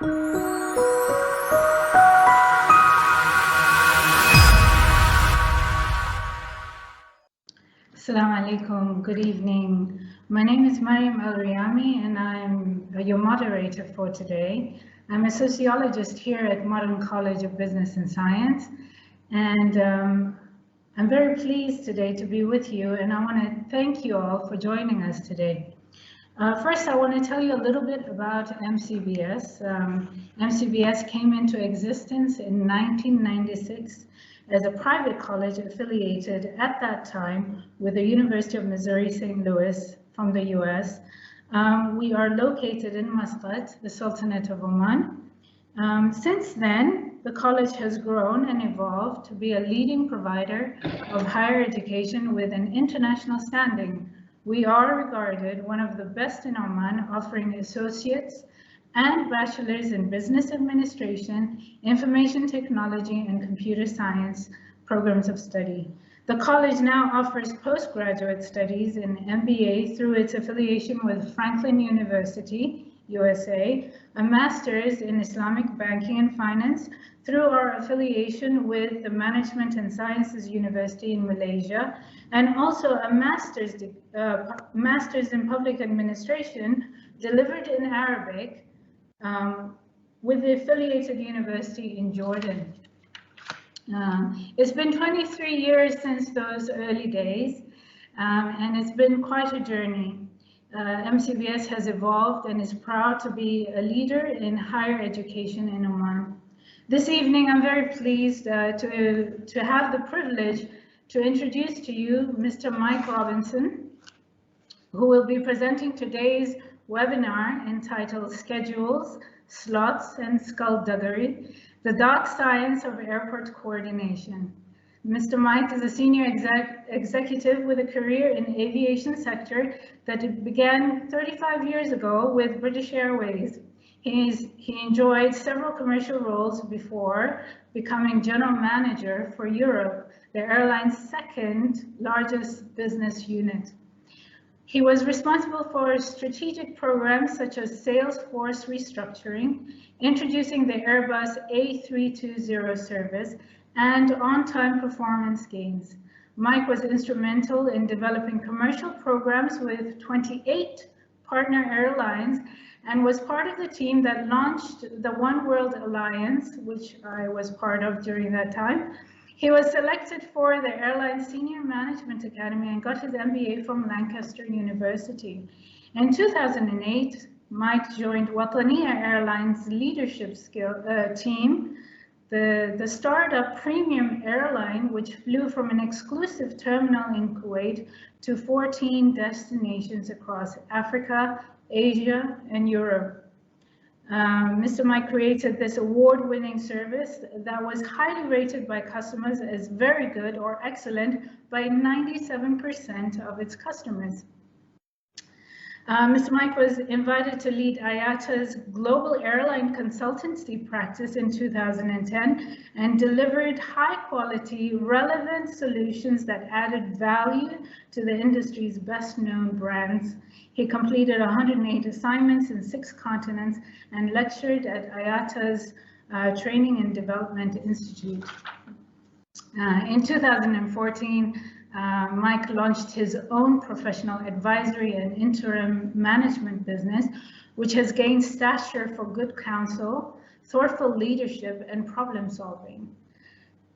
Assalamu alaikum, good evening. My name is Mariam Al-Riyami and I'm your moderator for today. I'm a sociologist here at Modern College of Business and Science, and I'm very pleased today to be with you, and I want to thank you all for joining us today. First, I want to tell you a little bit about MCBS. MCBS came into existence in 1996 as a private college affiliated at that time with the University of Missouri St. Louis from the US. We are located in Muscat, the Sultanate of Oman. Since then, the college has grown and evolved to be a leading provider of higher education with an international standing. We are regarded one of the best in Oman, offering associates and bachelor's in business administration, information technology, and computer science programs of study. The college now offers postgraduate studies in MBA through its affiliation with Franklin University, USA, a master's in Islamic banking and finance through our affiliation with the Management and Sciences University in Malaysia, and also a master's in public administration delivered in Arabic with the affiliated university in Jordan. It's been 23 years since those early days, and it's been quite a journey. MCBS has evolved and is proud to be a leader in higher education in Oman. This evening, I'm very pleased to have the privilege to introduce to you Mr. Mike Robinson, who will be presenting today's webinar entitled Schedules, Slots, and Skulduggery, the Dark Science of Airport Coordination. Mr. Mike is a senior executive with a career in aviation sector that began 35 years ago with British Airways. He enjoyed several commercial roles before becoming general manager for Europe, the airline's second largest business unit. He was responsible for strategic programs such as salesforce restructuring, introducing the Airbus A320 service, and on-time performance gains. Mike was instrumental in developing commercial programs with 28 partner airlines and was part of the team that launched the oneworld alliance, which I was part of during that time. He was selected for the Airline Senior Management Academy and got his MBA from Lancaster University. In 2008, Mike joined Wataniya Airlines leadership team, the startup premium airline, which flew from an exclusive terminal in Kuwait to 14 destinations across Africa, Asia, and Europe. Mr. Mike created this award-winning service that was highly rated by customers as very good or excellent by 97% of its customers. Mr. Mike was invited to lead IATA's global airline consultancy practice in 2010 and delivered high-quality, relevant solutions that added value to the industry's best-known brands. He completed 108 assignments in 6 continents and lectured at IATA's Training and Development Institute. In 2014, Mike launched his own professional advisory and interim management business, which has gained stature for good counsel, thoughtful leadership, and problem solving.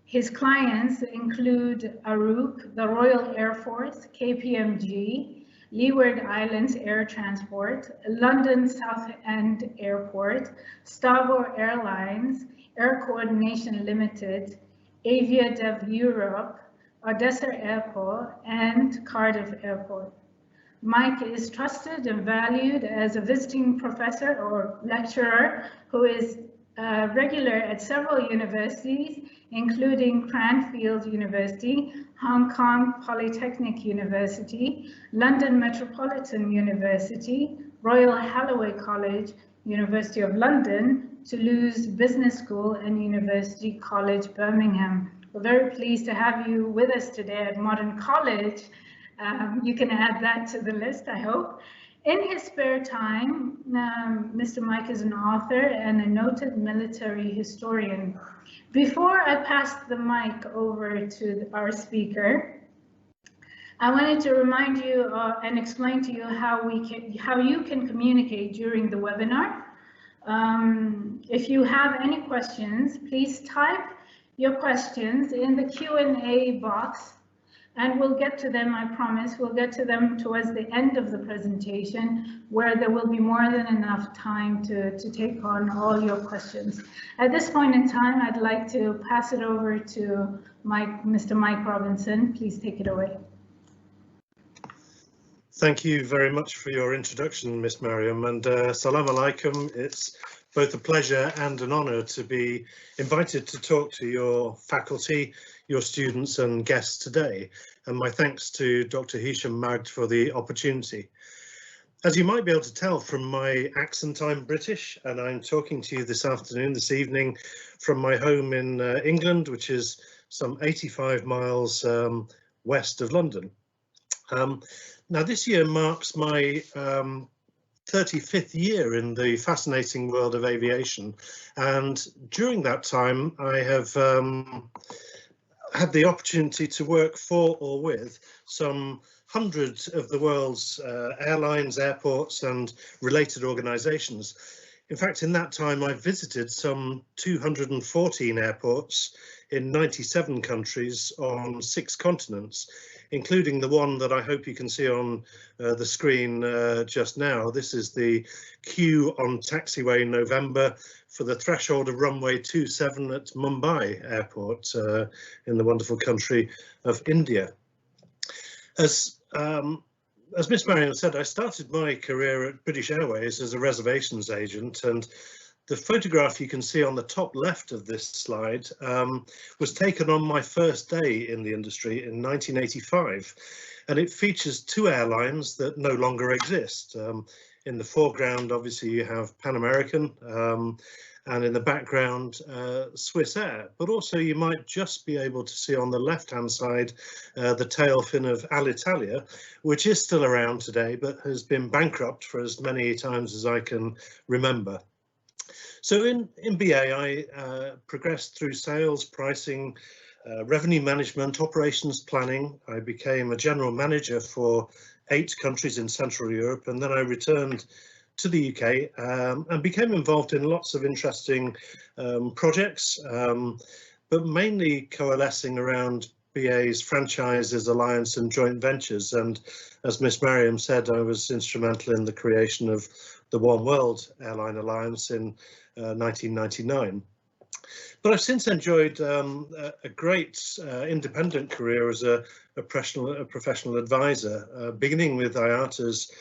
His clients include Arup, the Royal Air Force, KPMG, Leeward Islands Air Transport, London South End Airport, Starboard Airlines, Air Coordination Limited, AviaDev Europe, Odessa Airport, and Cardiff Airport. Mike is trusted and valued as a visiting professor or lecturer who is regular at several universities, including Cranfield University, Hong Kong Polytechnic University, London Metropolitan University, Royal Holloway College, University of London, Toulouse Business School, and University College Birmingham. We're very pleased to have you with us today at Modern College. You can add that to the list, I hope. In his spare time, Mr. Mike is an author and a noted military historian. Before I pass the mic over to our speaker, I wanted to remind you and explain to you how you can communicate during the webinar. If you have any questions, please type your questions in the Q&A box, and we'll get to them, I promise. We'll get to them towards the end of the presentation, where there will be more than enough time to take on all your questions. At this point in time, I'd like to pass it over to Mr. Mike Robinson. Please take it away. Thank you very much for your introduction, Miss Mariam, and salam alaikum. It's both a pleasure and an honour to be invited to talk to your faculty, your students and guests today, and my thanks to Dr. Hisham Magd for the opportunity. As you might be able to tell from my accent, I'm British, and I'm talking to you this evening, from my home in England, which is some 85 miles west of London. Now, this year marks my 35th year in the fascinating world of aviation, and during that time I have had the opportunity to work for or with some hundreds of the world's airlines, airports and related organisations. In fact, in that time I visited some 214 airports in 97 countries on 6 continents, including the one that I hope you can see on the screen just now. This is the queue on taxiway November for the threshold of runway 27 at Mumbai Airport in the wonderful country of India. As Miss Mariam said, I started my career at British Airways as a reservations agent, and the photograph you can see on the top left of this slide was taken on my first day in the industry in 1985, and it features 2 airlines that no longer exist. In the foreground, obviously, you have Pan American, and in the background, Swiss Air. But also you might just be able to see on the left-hand side the tail fin of Alitalia, which is still around today, but has been bankrupt for as many times as I can remember. So in BA, I progressed through sales, pricing, revenue management, operations planning. I became a general manager for 8 countries in Central Europe, and then I returned to the UK and became involved in lots of interesting projects, but mainly coalescing around BA's franchises, alliance and joint ventures. And as Miss Mariam said, I was instrumental in the creation of the Oneworld Airline Alliance in 1999. But I've since enjoyed a great independent career as a professional advisor, beginning with IATA's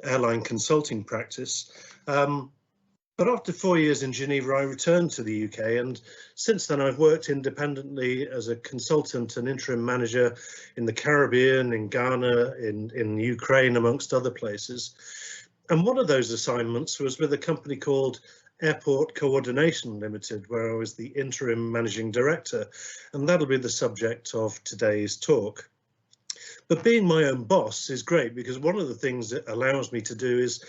airline consulting practice. But after 4 years in Geneva, I returned to the UK, and since then I've worked independently as a consultant and interim manager in the Caribbean, in Ghana, in Ukraine, amongst other places. And one of those assignments was with a company called Airport Coordination Limited, where I was the interim managing director, and that'll be the subject of today's talk. But being my own boss is great, because one of the things it allows me to do is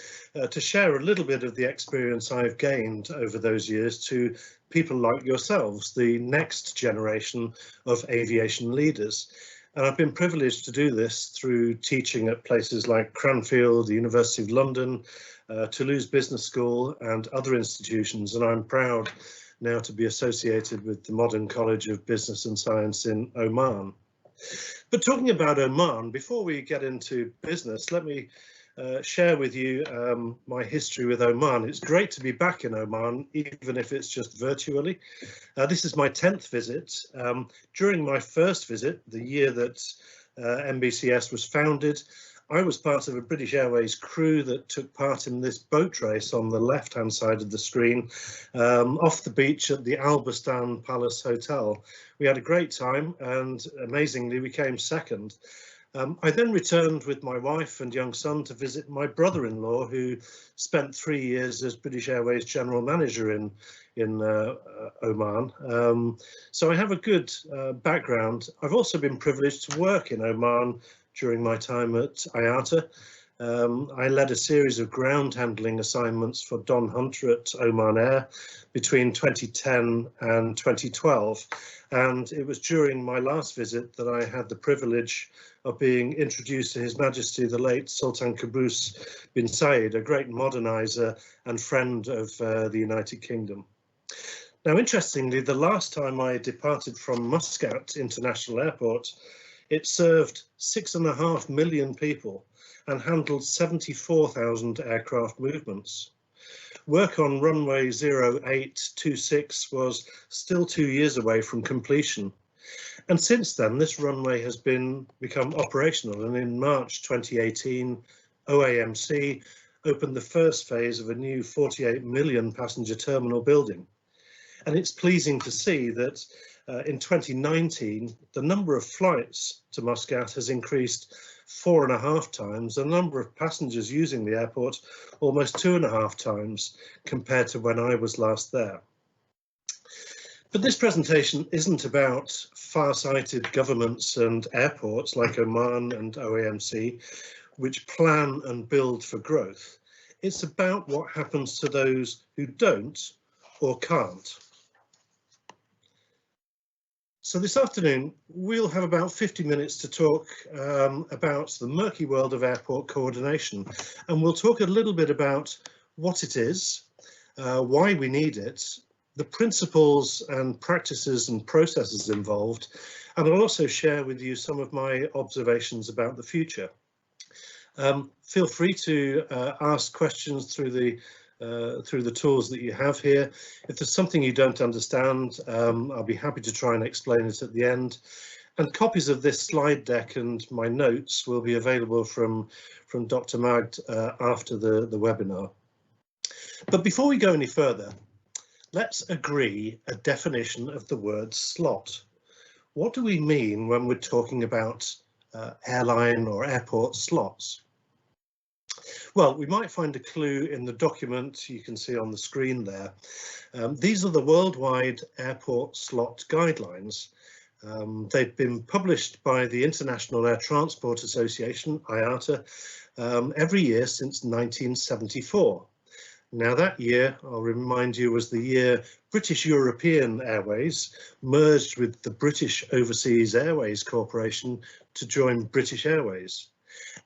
to share a little bit of the experience I've gained over those years to people like yourselves, the next generation of aviation leaders. And I've been privileged to do this through teaching at places like Cranfield, the University of London, Toulouse Business School and other institutions. And I'm proud now to be associated with the Modern College of Business and Science in Oman. But talking about Oman, before we get into business, let me share with you my history with Oman. It's great to be back in Oman, even if it's just virtually. This is my 10th visit. During my first visit, the year that MBCS was founded, I was part of a British Airways crew that took part in this boat race on the left-hand side of the screen, off the beach at the Al Bustan Palace Hotel. We had a great time, and amazingly, we came second. I then returned with my wife and young son to visit my brother-in-law, who spent 3 years as British Airways general manager in Oman. So I have a good background. I've also been privileged to work in Oman during my time at IATA, I led a series of ground handling assignments for Don Hunter at Oman Air between 2010 and 2012, and it was during my last visit that I had the privilege of being introduced to His Majesty the late Sultan Qaboos bin Said, a great moderniser and friend of the United Kingdom. Now, interestingly, the last time I departed from Muscat International Airport, it served 6.5 million people and handled 74,000 aircraft movements. Work on runway 0826 was still 2 years away from completion. And since then, this runway has become operational, and in March 2018, OAMC opened the first phase of a new 48 million passenger terminal building. And it's pleasing to see that in 2019, the number of flights to Muscat has increased 4.5 times, the number of passengers using the airport almost 2.5 times compared to when I was last there. But this presentation isn't about far-sighted governments and airports like Oman and OAMC, which plan and build for growth. It's about what happens to those who don't or can't. So this afternoon, we'll have about 50 minutes to talk about the murky world of airport coordination, and we'll talk a little bit about what it is, why we need it, the principles and practices and processes involved, and I'll also share with you some of my observations about the future. Feel free to ask questions through the tools that you have here. If there's something you don't understand, I'll be happy to try and explain it at the end. And copies of this slide deck and my notes will be available from Dr. Magd after the webinar. But before we go any further, let's agree a definition of the word slot. What do we mean when we're talking about airline or airport slots? Well, we might find a clue in the document you can see on the screen there. These are the worldwide airport slot guidelines. They've been published by the International Air Transport Association, IATA, every year since 1974. Now that year, I'll remind you, was the year British European Airways merged with the British Overseas Airways Corporation to join British Airways.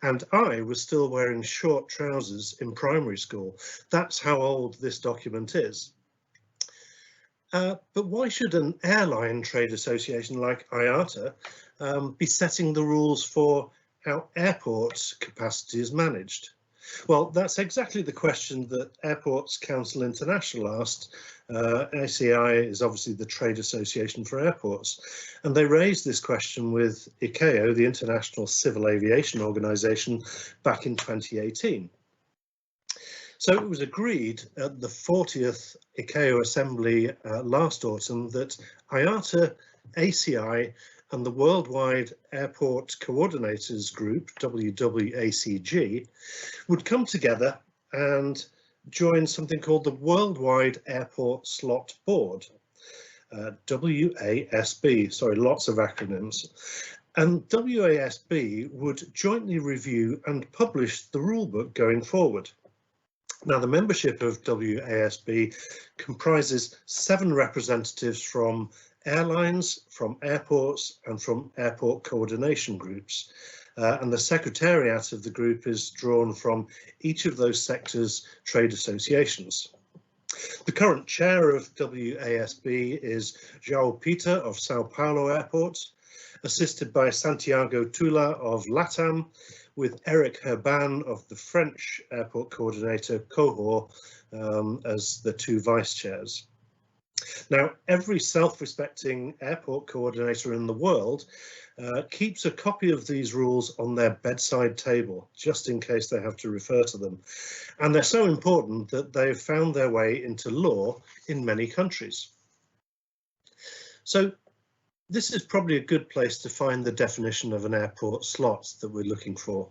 And I was still wearing short trousers in primary school. That's how old this document is. But why should an airline trade association like IATA be setting the rules for how airport capacity is managed? Well, that's exactly the question that Airports Council International asked. ACI is obviously the trade association for airports, and they raised this question with ICAO, the International Civil Aviation Organization, back in 2018. So it was agreed at the 40th ICAO Assembly last autumn that IATA, ACI and the Worldwide Airport Coordinators Group, WWACG, would come together and join something called the Worldwide Airport Slot Board, WASB, sorry, lots of acronyms. And WASB would jointly review and publish the rulebook going forward. Now, the membership of WASB comprises 7 representatives from airlines, from airports and from airport coordination groups. And the secretariat of the group is drawn from each of those sectors' trade associations. The current chair of WASB is João Peter of Sao Paulo Airport, assisted by Santiago Tula of LATAM, with Eric Herban of the French airport coordinator, Cohor, as the 2 vice chairs. Now, every self-respecting airport coordinator in the world keeps a copy of these rules on their bedside table, just in case they have to refer to them. And they're so important that they've found their way into law in many countries. So this is probably a good place to find the definition of an airport slot that we're looking for.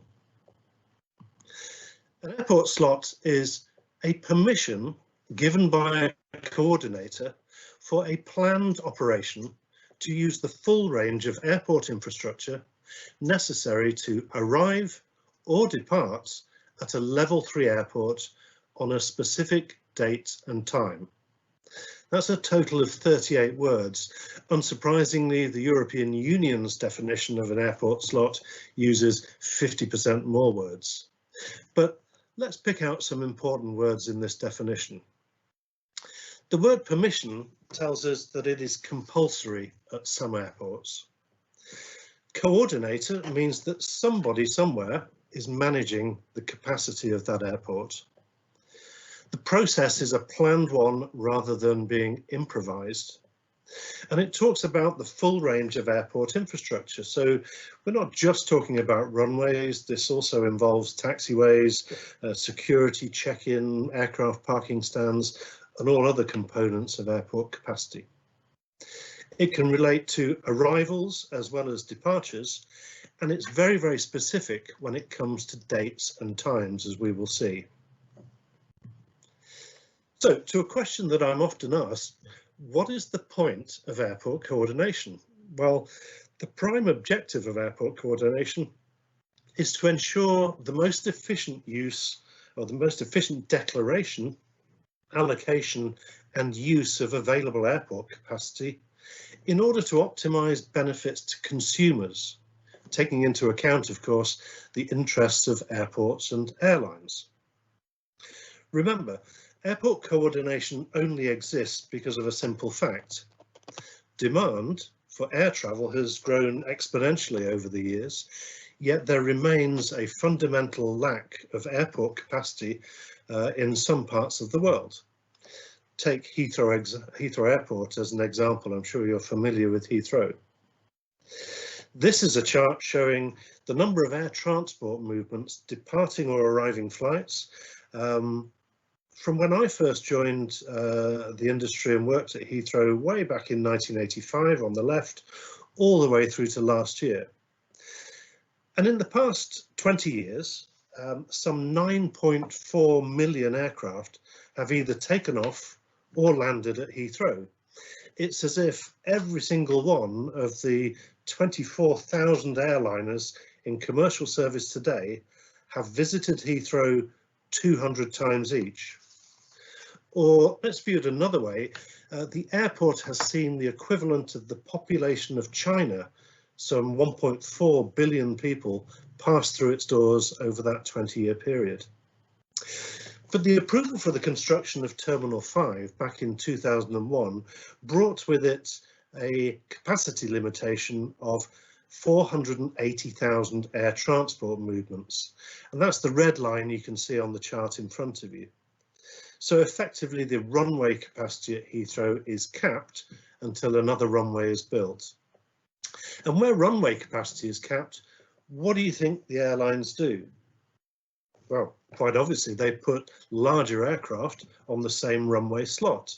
An airport slot is a permission given by a coordinator for a planned operation to use the full range of airport infrastructure necessary to arrive or depart at a level 3 airport on a specific date and time. That's a total of 38 words. Unsurprisingly, the European Union's definition of an airport slot uses 50% more words. But let's pick out some important words in this definition. The word permission tells us that it is compulsory at some airports. Coordinator means that somebody somewhere is managing the capacity of that airport. The process is a planned one rather than being improvised. And it talks about the full range of airport infrastructure. So we're not just talking about runways. This also involves taxiways, security check-in, aircraft parking stands, and all other components of airport capacity. It can relate to arrivals as well as departures, and it's very, very specific when it comes to dates and times, as we will see. So, to a question that I'm often asked, what is the point of airport coordination? Well, the prime objective of airport coordination is to ensure the most efficient use or the most efficient declaration, allocation and use of available airport capacity in order to optimize benefits to consumers, taking into account, of course, the interests of airports and airlines. Remember, airport coordination only exists because of a simple fact. Demand for air travel has grown exponentially over the years, yet there remains a fundamental lack of airport capacity in some parts of the world. Take Heathrow Airport as an example. I'm sure you're familiar with Heathrow. This is a chart showing the number of air transport movements departing or arriving flights from when I first joined the industry and worked at Heathrow way back in 1985 on the left, all the way through to last year. And in the past 20 years, some 9.4 million aircraft have either taken off or landed at Heathrow. It's as if every single one of the 24,000 airliners in commercial service today have visited Heathrow 200 times each. Or let's view it another way, the airport has seen the equivalent of the population of China, some 1.4 billion people, pass through its doors over that 20-year period. But the approval for the construction of Terminal 5 back in 2001 brought with it a capacity limitation of 480,000 air transport movements. And that's the red line you can see on the chart in front of you. So effectively, the runway capacity at Heathrow is capped until another runway is built. And where runway capacity is capped, what do you think the airlines do? Well, quite obviously, they put larger aircraft on the same runway slot.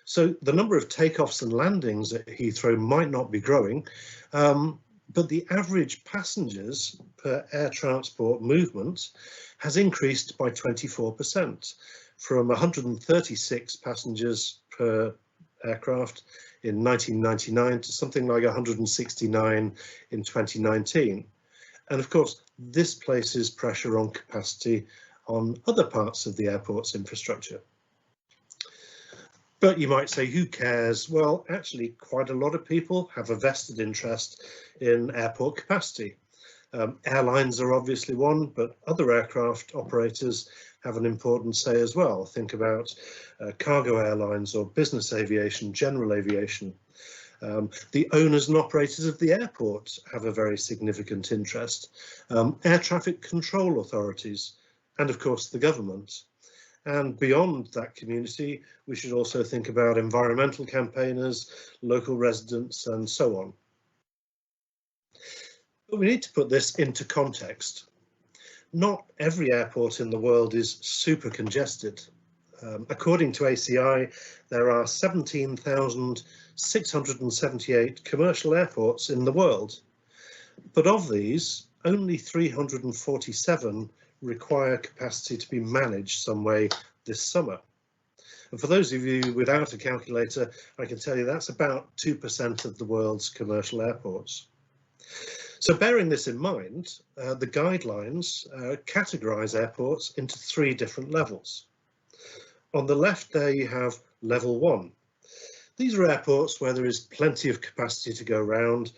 So the number of takeoffs and landings at Heathrow might not be growing, but the average passengers per air transport movement has increased by 24%, from 136 passengers per aircraft in 1999 to something like 169 in 2019. And of course, this places pressure on capacity on other parts of the airport's infrastructure. But you might say, who cares? Well, actually, quite a lot of people have a vested interest in airport capacity. Airlines are obviously one, but other aircraft operators have an important say as well. Think about cargo airlines or business aviation, general aviation. The owners and operators of the airport have a very significant interest. Air traffic control authorities, and of course the government. And beyond that community, we should also think about environmental campaigners, local residents, and so on. But we need to put this into context. Not every airport in the world is super congested. According to ACI, there are 17,678 commercial airports in the world. But of these, only 347 require capacity to be managed some way this summer. And for those of you without a calculator, I can tell you that's about 2% of the world's commercial airports. So bearing this in mind, the guidelines categorise airports into 3 different levels. On the left there you have level 1. These are airports where there is plenty of capacity to go around.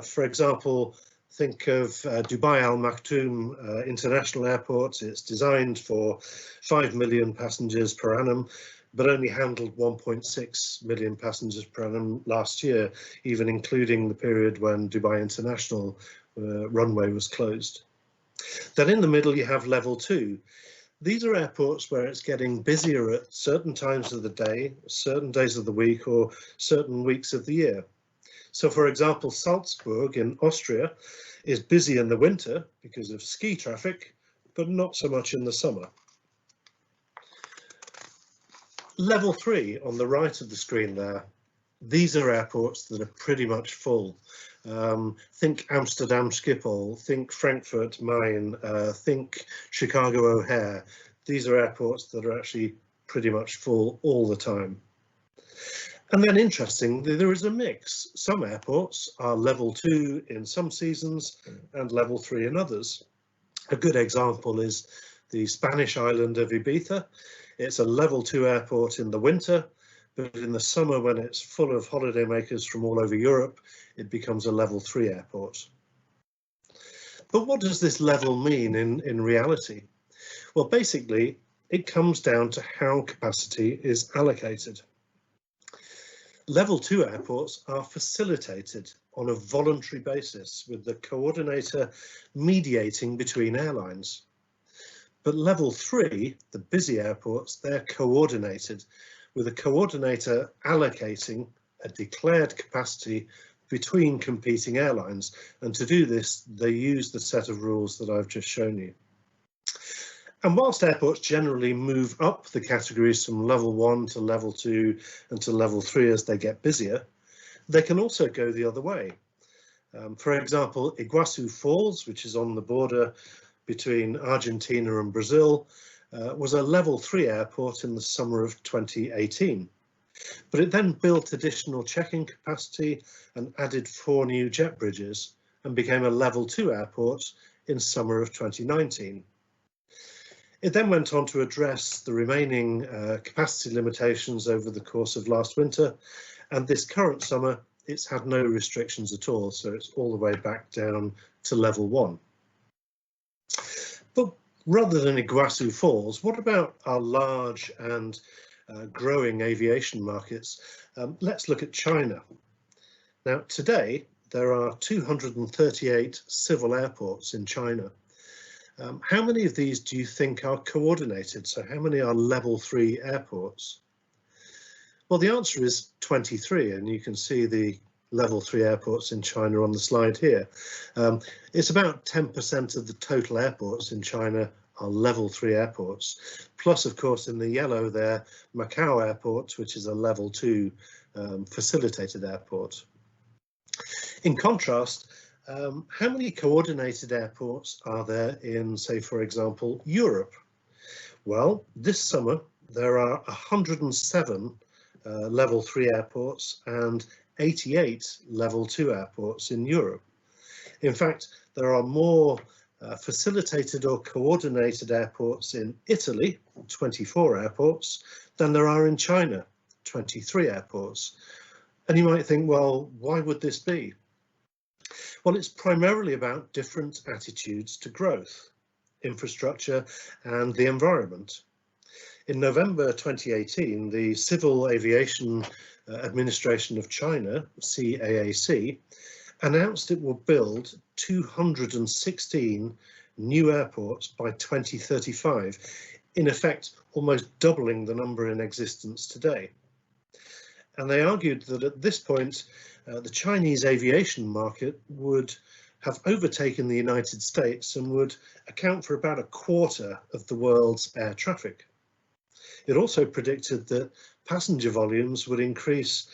For example, think of Dubai Al Maktoum International Airport. It's designed for 5 million passengers per annum, but only handled 1.6 million passengers per annum last year, even including the period when Dubai International runway was closed. Then in the middle you have level 2. These are airports where it's getting busier at certain times of the day, certain days of the week, or certain weeks of the year. So for example, Salzburg in Austria is busy in the winter because of ski traffic, but not so much in the summer. Level 3 on the right of the screen there, these are airports that are pretty much full. Think Amsterdam Schiphol, think Frankfurt Main, think Chicago O'Hare. These are airports that are actually pretty much full all the time. And then interestingly, there is a mix. Some airports are level 2 in some seasons and level 3 in others. A good example is the Spanish island of Ibiza. It's a level 2 airport in the winter, but in the summer, when it's full of holidaymakers from all over Europe, it becomes a level 3 airport. But what does this level mean in reality? Well, basically, it comes down to how capacity is allocated. Level 2 airports are facilitated on a voluntary basis, with the coordinator mediating between airlines. But level 3, the busy airports, they're coordinated, with a coordinator allocating a declared capacity between competing airlines. And to do this, they use the set of rules that I've just shown you. And whilst airports generally move up the categories from level 1 to level 2 and to level 3 as they get busier, they can also go the other way. For example, Iguazu Falls, which is on the border between Argentina and Brazil, was a level 3 airport in the summer of 2018. But it then built additional check-in capacity and added 4 new jet bridges and became a level 2 airport in summer of 2019. It then went on to address the remaining capacity limitations over the course of last winter, and this current summer it's had no restrictions at all, so it's all the way back down to level 1. But rather than Iguazu Falls, what about our large and growing aviation markets? Let's look at China. Now, today there are 238 civil airports in China. How many of these do you think are coordinated? So how many are level 3 airports? Well, the answer is 23, and you can see the level 3 airports in China on the slide here. It's about 10% of the total airports in China are level 3 airports. Plus, of course, in the yellow there, Macau Airport, which is a level 2 facilitated airport. In contrast, how many coordinated airports are there in, say, for example, Europe? Well, this summer there are 107 level 3 airports and 88 level 2 airports in Europe. In fact, there are more facilitated or coordinated airports in Italy, 24 airports, than there are in China, 23 airports. And you might think, well, why would this be? Well, it's primarily about different attitudes to growth, infrastructure, and the environment. In November 2018, the Civil Aviation Administration of China, CAAC, announced it will build 216 new airports by 2035, in effect almost doubling the number in existence today. And they argued that at this point, the Chinese aviation market would have overtaken the United States and would account for about a quarter of the world's air traffic. It also predicted that passenger volumes would increase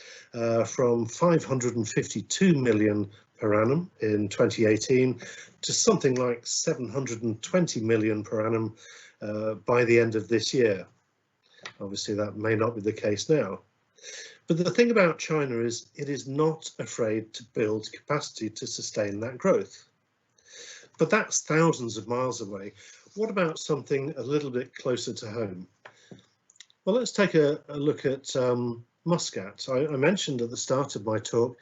from 552 million per annum in 2018 to something like 720 million per annum by the end of this year. Obviously, that may not be the case now. But the thing about China is it is not afraid to build capacity to sustain that growth. But that's thousands of miles away. What about something a little bit closer to home? Well, let's take a look at Muscat. I mentioned at the start of my talk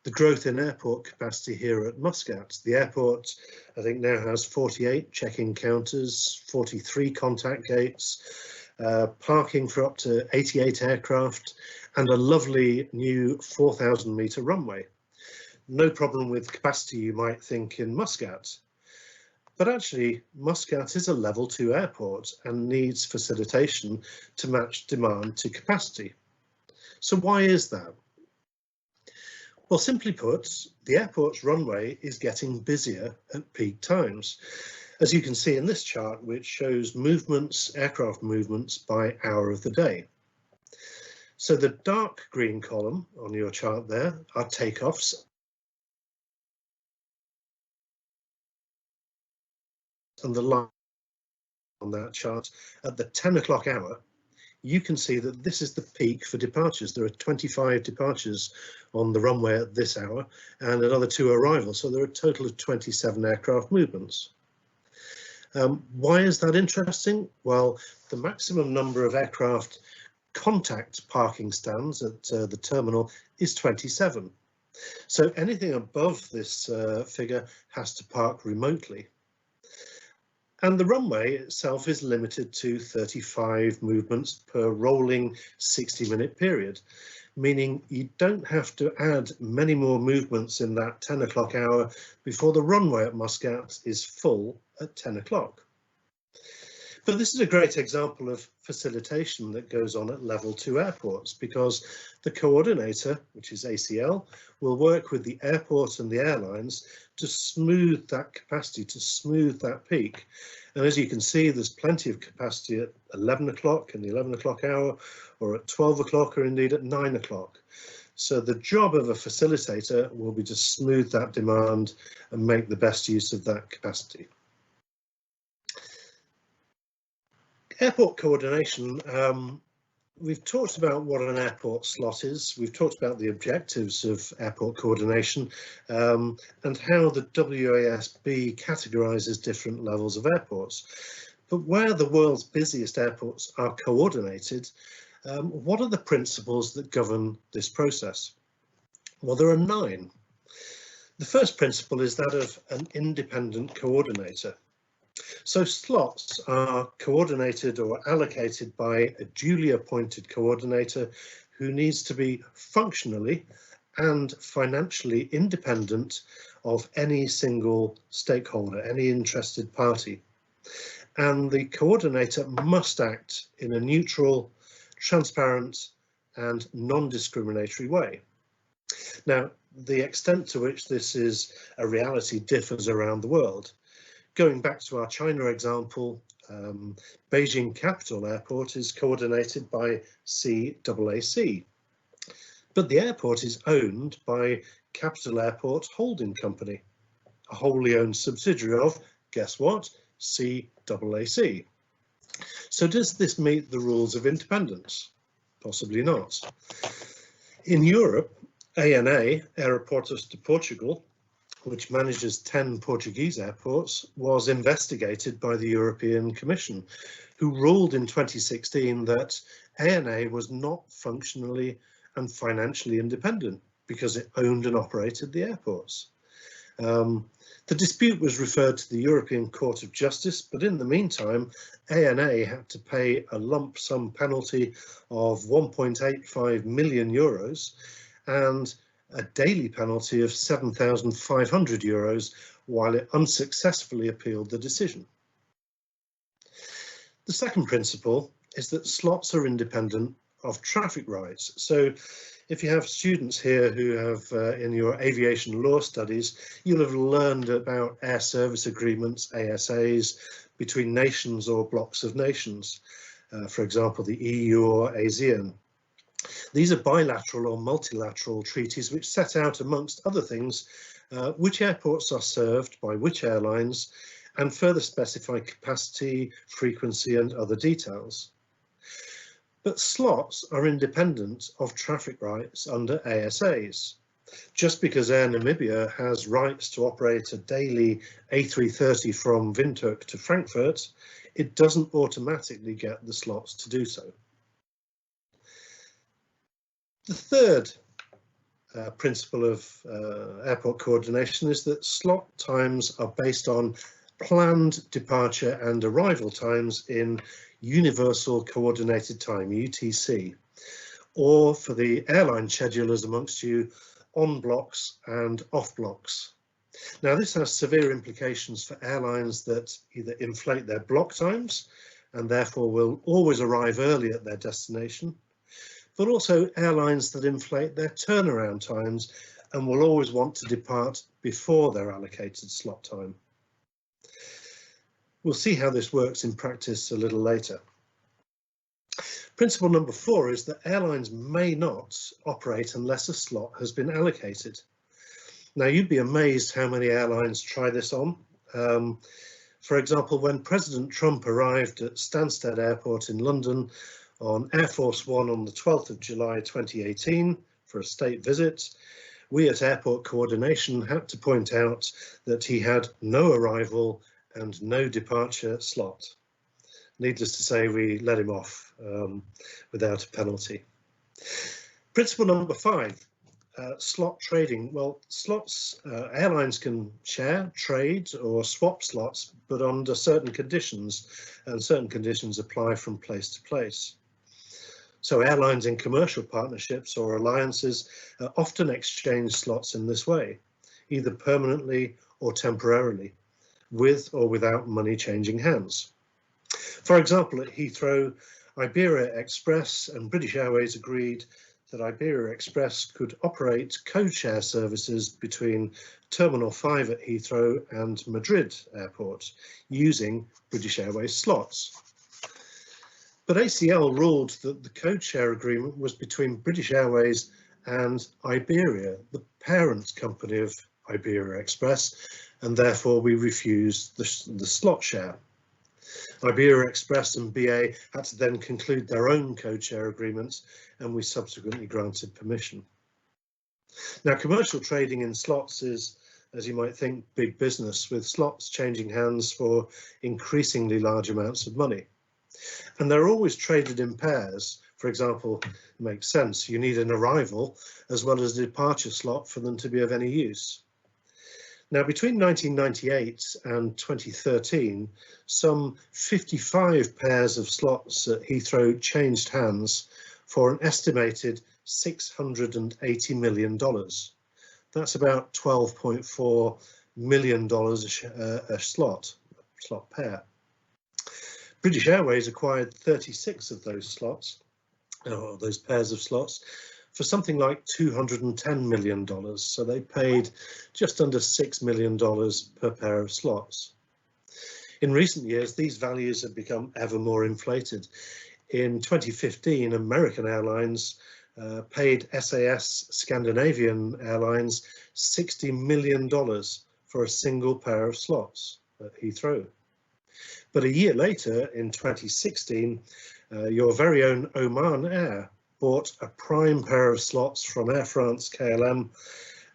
the growth in airport capacity here at Muscat. The airport, I think, now has 48 check-in counters, 43 contact gates, parking for up to 88 aircraft, and a lovely new 4,000-metre runway. No problem with capacity, you might think, in Muscat. But actually, Muscat is a level 2 airport and needs facilitation to match demand to capacity. So why is that? Well, simply put, the airport's runway is getting busier at peak times, as you can see in this chart, which shows movements, aircraft movements by hour of the day. So the dark green column on your chart there are takeoffs and the line on that chart at the 10 o'clock hour. You can see that this is the peak for departures. There are 25 departures on the runway at this hour and another 2 arrivals. So there are a total of 27 aircraft movements. Why is that interesting? Well, the maximum number of aircraft contact parking stands at the terminal is 27. So anything above this figure has to park remotely. And the runway itself is limited to 35 movements per rolling 60-minute period, meaning you don't have to add many more movements in that 10 o'clock hour before the runway at Muscat is full at 10 o'clock. But this is a great example of facilitation that goes on at level 2 airports, because the coordinator, which is ACL, will work with the airport and the airlines to smooth that capacity, to smooth that peak. And as you can see, there's plenty of capacity at 11 o'clock in the 11 o'clock hour, or at 12 o'clock, or indeed at 9 o'clock. So the job of a facilitator will be to smooth that demand and make the best use of that capacity. Airport coordination, we've talked about what an airport slot is, we've talked about the objectives of airport coordination and how the WASB categorises different levels of airports. But where the world's busiest airports are coordinated, what are the principles that govern this process? Well, there are 9. The first principle is that of an independent coordinator. So slots are coordinated or allocated by a duly appointed coordinator who needs to be functionally and financially independent of any single stakeholder, any interested party. And the coordinator must act in a neutral, transparent and non-discriminatory way. Now, the extent to which this is a reality differs around the world. Going back to our China example, Beijing Capital Airport is coordinated by CAAC, but the airport is owned by Capital Airport Holding Company, a wholly owned subsidiary of, guess what, CAAC. So does this meet the rules of independence? Possibly not. In Europe, ANA, Aeroportos de Portugal, which manages 10 Portuguese airports, was investigated by the European Commission, who ruled in 2016 that ANA was not functionally and financially independent because it owned and operated the airports. The dispute was referred to the European Court of Justice, but in the meantime, ANA had to pay a lump sum penalty of 1.85 million euros and a daily penalty of 7,500 euros while it unsuccessfully appealed the decision. The second principle is that slots are independent of traffic rights. So if you have students here who have in your aviation law studies, you'll have learned about air service agreements, ASAs, between nations or blocks of nations, for example, the EU or ASEAN. These are bilateral or multilateral treaties which set out, amongst other things, which airports are served by which airlines and further specify capacity, frequency and other details. But slots are independent of traffic rights under ASAs. Just because Air Namibia has rights to operate a daily A330 from Windhoek to Frankfurt, it doesn't automatically get the slots to do so. The third principle of airport coordination is that slot times are based on planned departure and arrival times in Universal Coordinated Time, UTC, or for the airline schedulers amongst you, on blocks and off blocks. Now, this has severe implications for airlines that either inflate their block times and therefore will always arrive early at their destination, but also airlines that inflate their turnaround times and will always want to depart before their allocated slot time. We'll see how this works in practice a little later. Principle number 4 is that airlines may not operate unless a slot has been allocated. Now, you'd be amazed how many airlines try this on. For example, when President Trump arrived at Stansted Airport in London on Air Force One on the 12th of July 2018 for a state visit, we at Airport Coordination had to point out that he had no arrival and no departure slot. Needless to say, we let him off without a penalty. Principle number 5, slot trading. Well, slots, airlines can share, trade or swap slots, but under certain conditions, and certain conditions apply from place to place. So airlines in commercial partnerships or alliances often exchange slots in this way, either permanently or temporarily, with or without money changing hands. For example, at Heathrow, Iberia Express and British Airways agreed that Iberia Express could operate code share services between Terminal 5 at Heathrow and Madrid Airport using British Airways slots. But ACL ruled that the code share agreement was between British Airways and Iberia, the parent company of Iberia Express, and therefore we refused the slot share. Iberia Express and BA had to then conclude their own code share agreements, and we subsequently granted permission. Now, commercial trading in slots is, as you might think, big business, with slots changing hands for increasingly large amounts of money. And they're always traded in pairs. For example, it makes sense, you need an arrival as well as a departure slot for them to be of any use. Now, between 1998 and 2013, some 55 pairs of slots at Heathrow changed hands for an estimated $680 million. That's about $12.4 million a slot pair. British Airways acquired 36 of those slots, or those pairs of slots, for something like $210 million. So they paid just under $6 million per pair of slots. In recent years, these values have become ever more inflated. In 2015, American Airlines paid SAS Scandinavian Airlines $60 million for a single pair of slots at Heathrow. But a year later, in 2016, your very own Oman Air bought a prime pair of slots from Air France KLM,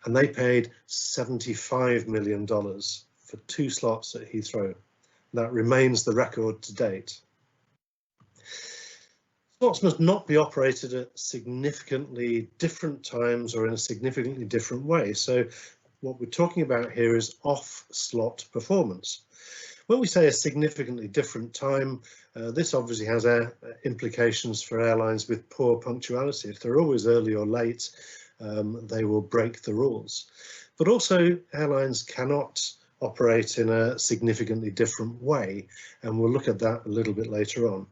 and they paid $75 million for 2 slots at Heathrow. That remains the record to date. Slots must not be operated at significantly different times or in a significantly different way. So what we're talking about here is off-slot performance. When we say a significantly different time, this obviously has implications for airlines with poor punctuality. If they're always early or late, they will break the rules. But also, airlines cannot operate in a significantly different way, and we'll look at that a little bit later on.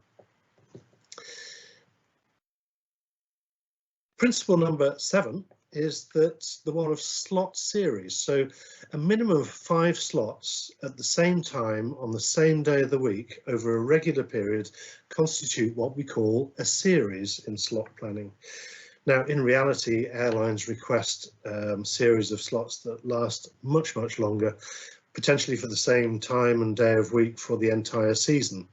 Principle number 7 is that the one of slot series. So a minimum of 5 slots at the same time on the same day of the week over a regular period constitute what we call a series in slot planning. Now, in reality, airlines request series of slots that last much, much longer, potentially for the same time and day of week for the entire season.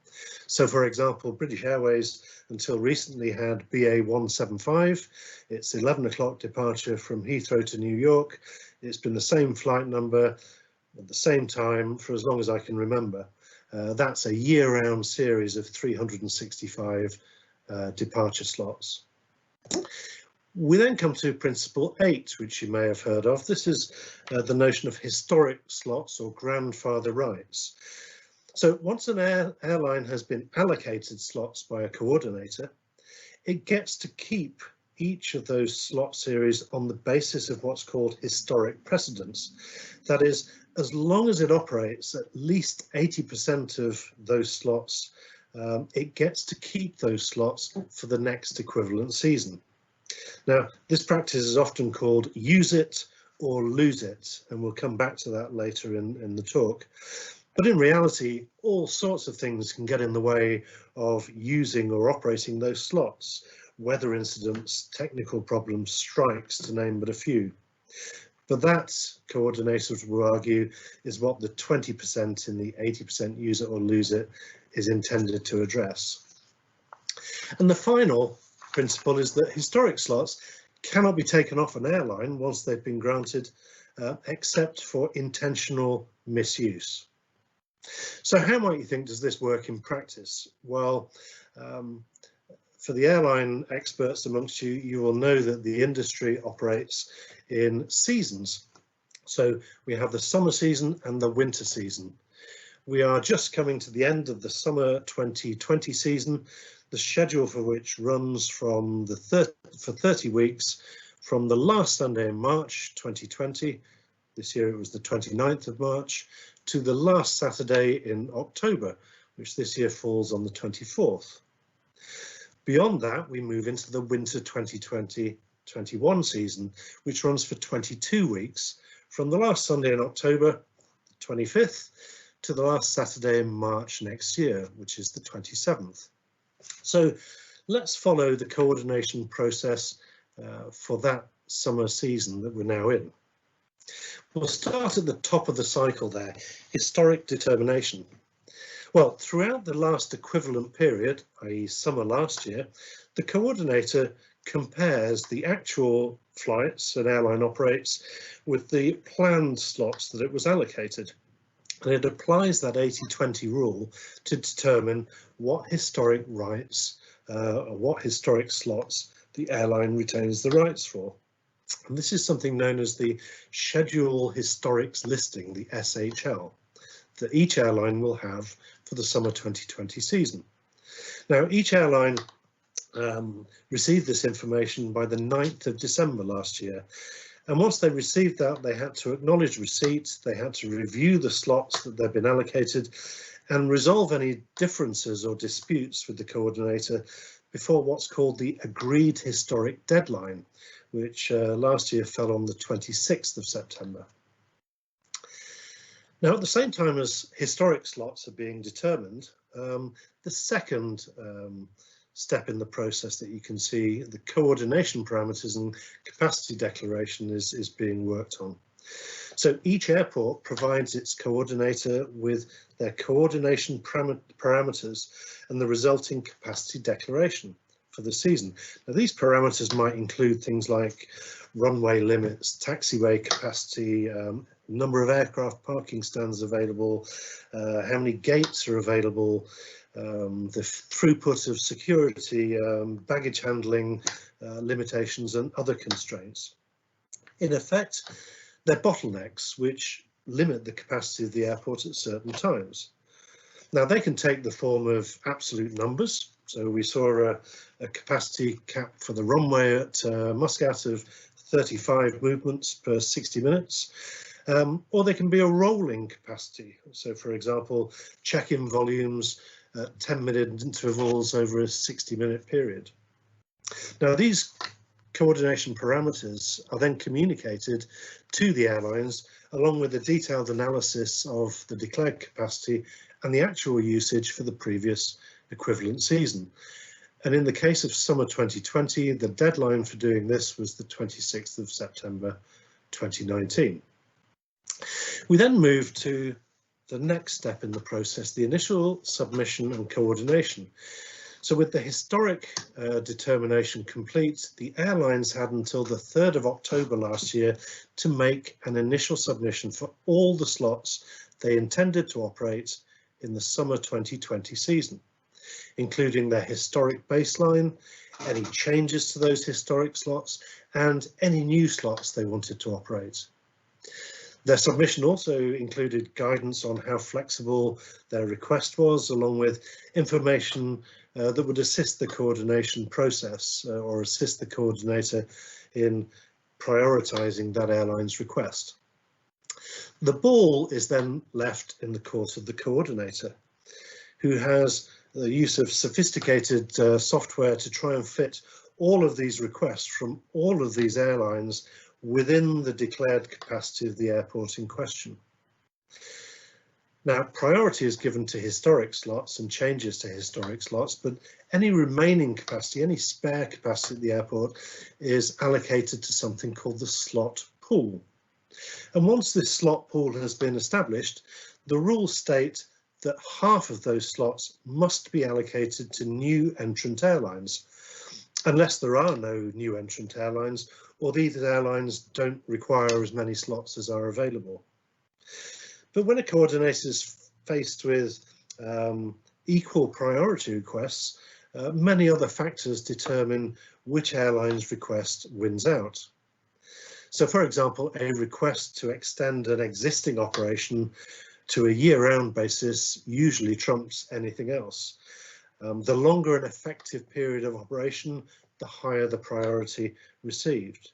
So, for example, British Airways until recently had BA175. It's 11 o'clock departure from Heathrow to New York. It's been the same flight number at the same time for as long as I can remember. That's a year-round series of 365 departure slots. We then come to Principle 8, which you may have heard of. This is the notion of historic slots or grandfather rights. So once an airline has been allocated slots by a coordinator, it gets to keep each of those slot series on the basis of what's called historic precedence. That is, as long as it operates at least 80% of those slots, it gets to keep those slots for the next equivalent season. Now, this practice is often called use it or lose it, and we'll come back to that later in the talk. But in reality, all sorts of things can get in the way of using or operating those slots. Weather incidents, technical problems, strikes, to name but a few. But that, coordinators will argue, is what the 20% in the 80% use it or lose it is intended to address. And the final principle is that historic slots cannot be taken off an airline once they've been granted, except for intentional misuse. So how might you think does this work in practice? Well, for the airline experts amongst you, you will know that the industry operates in seasons. So we have the summer season and the winter season. We are just coming to the end of the summer 2020 season, the schedule for which runs from for 30 weeks from the last Sunday in March 2020, this year it was the 29th of March, to the last Saturday in October, which this year falls on the 24th. Beyond that, we move into the winter 2020-21 season, which runs for 22 weeks from the last Sunday in October, the 25th, to the last Saturday in March next year, which is the 27th. So let's follow the coordination process for that summer season that we're now in. We'll start at the top of the cycle there, historic determination. Well, throughout the last equivalent period, i.e. summer last year, the coordinator compares the actual flights an airline operates with the planned slots that it was allocated. And it applies that 80-20 rule to determine what historic rights or what historic slots the airline retains the rights for. And this is something known as the Schedule Historics Listing, the SHL, that each airline will have for the summer 2020 season. Now, each airline received this information by the 9th of December last year. And once they received that, they had to acknowledge receipt, they had to review the slots that they've been allocated and resolve any differences or disputes with the coordinator before what's called the agreed historic deadline, which last year fell on the 26th of September. Now, at the same time as historic slots are being determined, the second step in the process that you can see, the coordination parameters and capacity declaration is being worked on. So each airport provides its coordinator with their coordination parameters and the resulting capacity declaration for the season. Now, these parameters might include things like runway limits, taxiway capacity, number of aircraft parking stands available, how many gates are available, the throughput of security, baggage handling limitations and other constraints. In effect, they're bottlenecks which limit the capacity of the airport at certain times. Now, they can take the form of absolute numbers. So we saw a capacity cap for the runway at Muscat of 35 movements per 60 minutes. Or they can be a rolling capacity. So, for example, check-in volumes at 10-minute intervals over a 60-minute period. Now, these coordination parameters are then communicated to the airlines along with a detailed analysis of the declared capacity and the actual usage for the previous equivalent season. And in the case of summer 2020, the deadline for doing this was the 26th of September 2019. We then moved to the next step in the process, the initial submission and coordination. So with the historic determination complete, the airlines had until the 3rd of October last year to make an initial submission for all the slots they intended to operate in the summer 2020 season, including their historic baseline, any changes to those historic slots, and any new slots they wanted to operate. Their submission also included guidance on how flexible their request was, along with information that would assist the coordination process or assist the coordinator in prioritising that airline's request. The ball is then left in the court of the coordinator, who has the use of sophisticated software to try and fit all of these requests from all of these airlines within the declared capacity of the airport in question. Now, priority is given to historic slots and changes to historic slots, but any remaining capacity, any spare capacity at the airport is allocated to something called the slot pool. And once this slot pool has been established, the rules state that half of those slots must be allocated to new entrant airlines, unless there are no new entrant airlines, or these airlines don't require as many slots as are available. But when a coordinator is faced with equal priority requests, many other factors determine which airline's request wins out. So, for example, a request to extend an existing operation to a year-round basis usually trumps anything else. The longer an effective period of operation, the higher the priority received.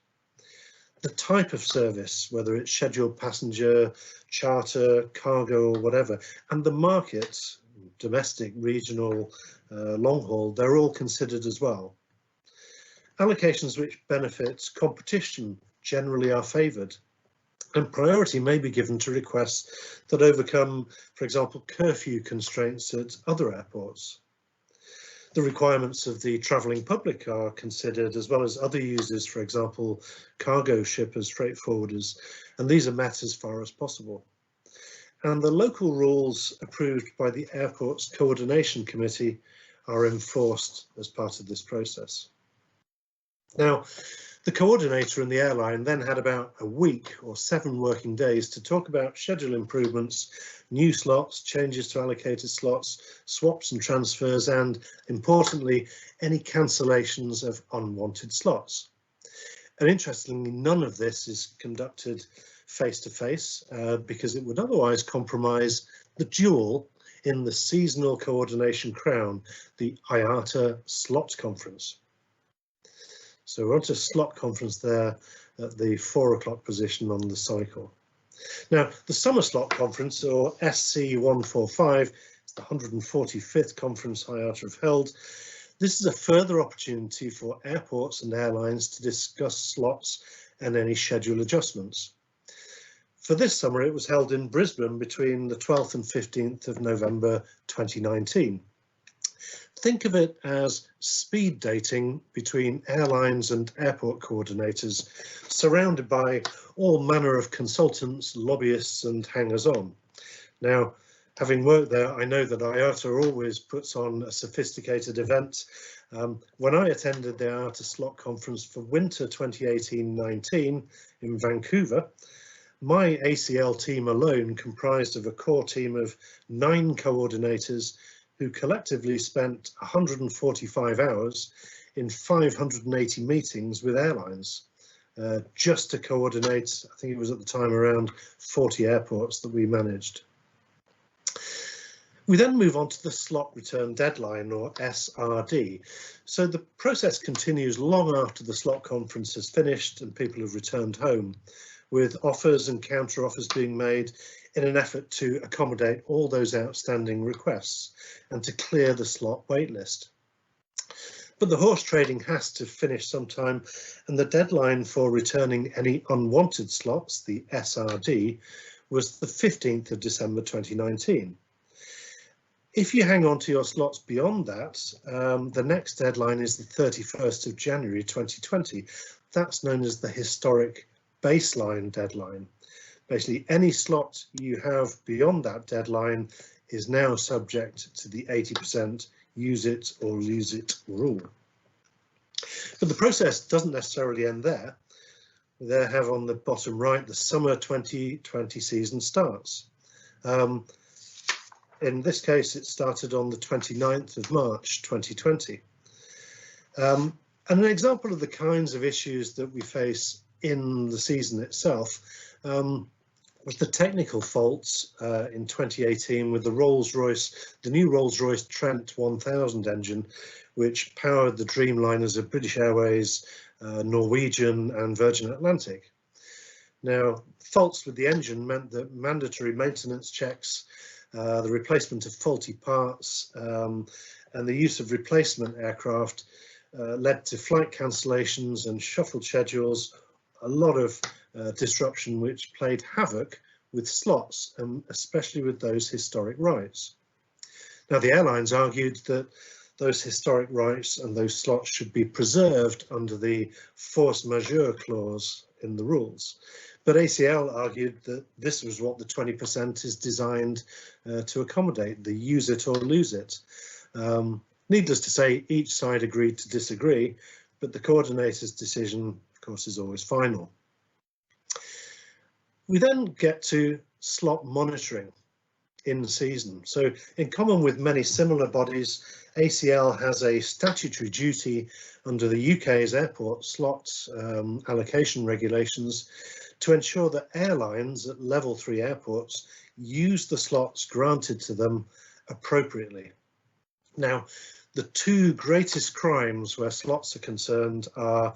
The type of service, whether it's scheduled passenger, charter, cargo or whatever, and the market, domestic, regional, long haul, they're all considered as well. Allocations which benefit competition generally are favoured, and priority may be given to requests that overcome, for example, curfew constraints at other airports. The requirements of the travelling public are considered, as well as other users, for example, cargo shippers, freight forwarders, and these are met as far as possible. And the local rules approved by the airport's coordination committee are enforced as part of this process. Now, the coordinator and the airline then had about a week or 7 working days to talk about schedule improvements, new slots, changes to allocated slots, swaps and transfers, and importantly, any cancellations of unwanted slots. And interestingly, none of this is conducted face-to-face because it would otherwise compromise the jewel in the seasonal coordination crown, the IATA slot conference. So we're on to slot conference there at the 4 o'clock position on the cycle. Now, the summer slot conference, or SC145, is the 145th conference IATA have held. This is a further opportunity for airports and airlines to discuss slots and any schedule adjustments. For this summer, it was held in Brisbane between the 12th and 15th of November 2019. Think of it as speed dating between airlines and airport coordinators, surrounded by all manner of consultants, lobbyists and hangers-on. Now, having worked there, I know that IATA always puts on a sophisticated event. When I attended the IATA slot conference for winter 2018-19 in Vancouver, my ACL team alone comprised of a core team of 9 coordinators who collectively spent 145 hours in 580 meetings with airlines, just to coordinate, I think it was at the time around 40 airports that we managed. We then move on to the slot return deadline, or SRD. So the process continues long after the slot conference has finished and people have returned home, with offers and counter offers being made in an effort to accommodate all those outstanding requests and to clear the slot waitlist. But the horse trading has to finish sometime, and the deadline for returning any unwanted slots, the SRD, was the 15th of December 2019. If you hang on to your slots beyond that, the next deadline is the 31st of January 2020. That's known as the historic baseline deadline. Basically, any slot you have beyond that deadline is now subject to the 80% use it or lose it rule. But the process doesn't necessarily end there. We there have on the bottom right, the summer 2020 season starts. In this case, it started on the 29th of March 2020. And an example of the kinds of issues that we face in the season itself was the technical faults in 2018 with the new Rolls-Royce Trent 1000 engine, which powered the Dreamliners of British Airways, Norwegian and Virgin Atlantic. Now, faults with the engine meant that mandatory maintenance checks, the replacement of faulty parts and the use of replacement aircraft led to flight cancellations and shuffled schedules, a lot of disruption which played havoc with slots, especially with those historic rights. Now, the airlines argued that those historic rights and those slots should be preserved under the force majeure clause in the rules. But ACL argued that this was what the 20% is designed to accommodate, the use it or lose it. Needless to say, each side agreed to disagree, but the coordinator's decision, of course, is always final. We then get to slot monitoring in season. So in common with many similar bodies, ACL has a statutory duty under the UK's airport slot allocation regulations to ensure that airlines at level 3 airports use the slots granted to them appropriately. Now, the two greatest crimes where slots are concerned are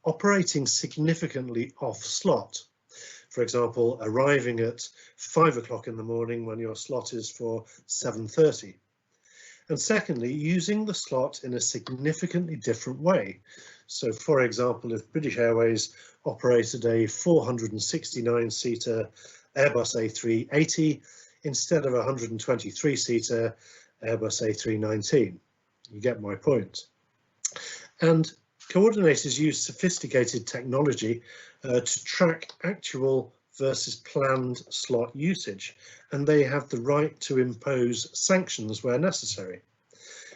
operating significantly off slot. For example, arriving at 5 o'clock in the morning when your slot is for 7:30. And secondly, using the slot in a significantly different way. So, for example, if British Airways operated a 469-seater Airbus A320 instead of a 123-seater Airbus A319. You get my point. And coordinators use sophisticated technology to track actual versus planned slot usage, and they have the right to impose sanctions where necessary.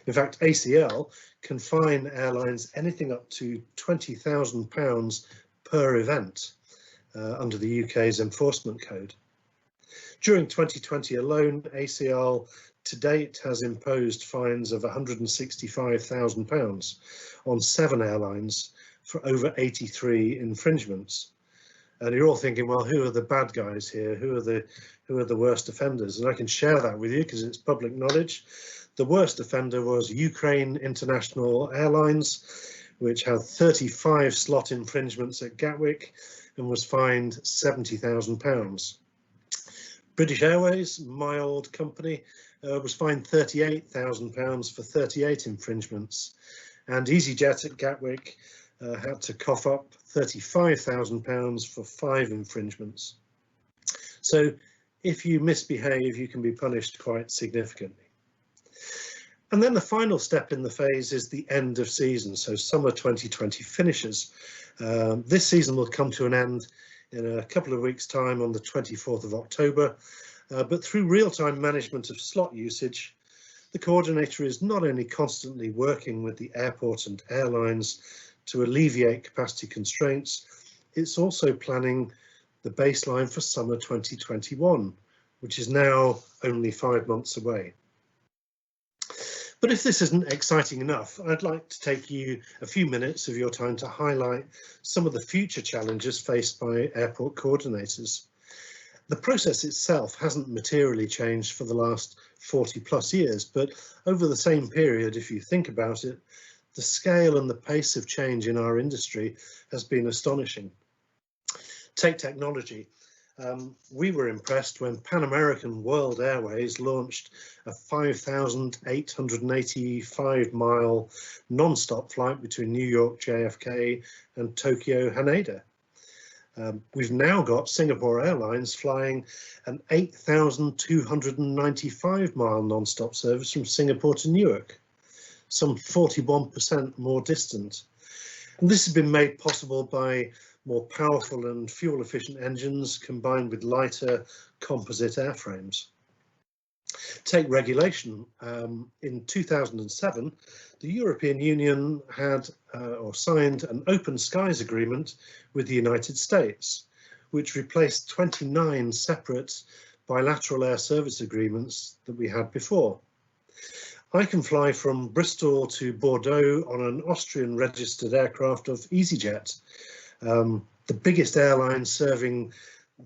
In fact, ACL can fine airlines anything up to £20,000 per event under the UK's enforcement code. During 2020 alone, ACL to date has imposed fines of £165,000 on 7 airlines for over 83 infringements. And you're all thinking, well, who are the bad guys here? Who are the worst offenders? And I can share that with you because it's public knowledge. The worst offender was Ukraine International Airlines, which had 35 slot infringements at Gatwick and was fined £70,000. British Airways, my old company, was fined £38,000 for 38 infringements, and EasyJet at Gatwick had to cough up £35,000 for 5 infringements. So if you misbehave, you can be punished quite significantly. And then the final step in the phase is the end of season. So summer 2020 finishes. This season will come to an end in a couple of weeks' time on the 24th of October. But through real-time management of slot usage, the coordinator is not only constantly working with the airport and airlines to alleviate capacity constraints, it's also planning the baseline for summer 2021, which is now only 5 months away. But if this isn't exciting enough, I'd like to take you a few minutes of your time to highlight some of the future challenges faced by airport coordinators. The process itself hasn't materially changed for the last 40 plus years, but over the same period, if you think about it, the scale and the pace of change in our industry has been astonishing. Take technology. We were impressed when Pan American World Airways launched a 5,885-mile non-stop flight between New York JFK and Tokyo Haneda. We've now got Singapore Airlines flying an 8,295-mile non-stop service from Singapore to Newark, some 41% more distant. And this has been made possible by more powerful and fuel efficient engines combined with lighter composite airframes. Take regulation. In 2007, the European Union had or signed an open skies agreement with the United States, which replaced 29 separate bilateral air service agreements that we had before. I can fly from Bristol to Bordeaux on an Austrian registered aircraft of EasyJet, the biggest airline serving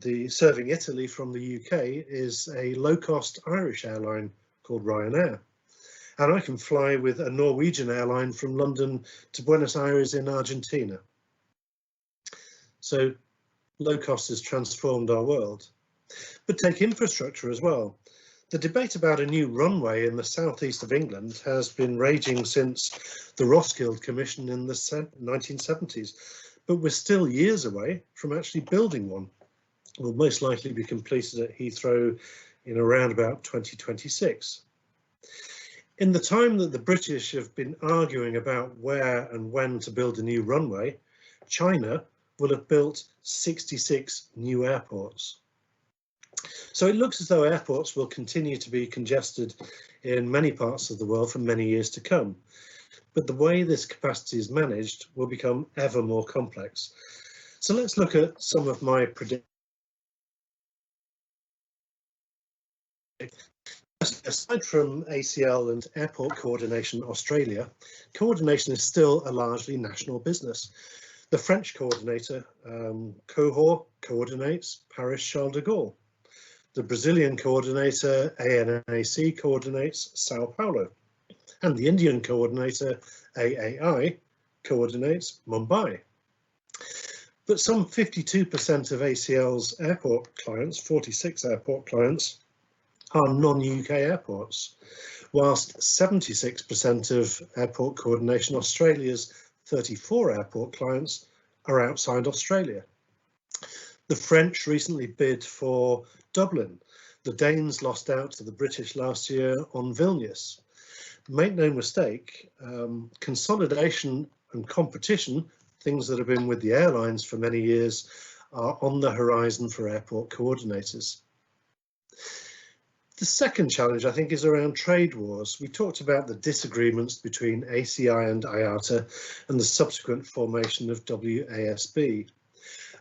Italy from the UK is a low-cost Irish airline called Ryanair. And I can fly with a Norwegian airline from London to Buenos Aires in Argentina. So low cost has transformed our world. But take infrastructure as well. The debate about a new runway in the southeast of England has been raging since the Roskilde Commission in the 1970s, but we're still years away from actually building one. Will most likely be completed at Heathrow in around about 2026. In the time that the British have been arguing about where and when to build a new runway, China will have built 66 new airports. So it looks as though airports will continue to be congested in many parts of the world for many years to come. But the way this capacity is managed will become ever more complex. So let's look at some of my predictions. Aside from ACL and Airport Coordination Australia, coordination is still a largely national business. The French coordinator, Cohort, coordinates Paris-Charles de Gaulle. The Brazilian coordinator, ANAC, coordinates Sao Paulo. And the Indian coordinator, AAI, coordinates Mumbai. But some 52% of ACL's airport clients, 46 airport clients, are non-UK airports, whilst 76% of Airport Coordination Australia's 34 airport clients are outside Australia. The French recently bid for Dublin. The Danes lost out to the British last year on Vilnius. Make no mistake, consolidation and competition, things that have been with the airlines for many years, are on the horizon for airport coordinators. The second challenge, I think, is around trade wars. We talked about the disagreements between ACI and IATA and the subsequent formation of WASB.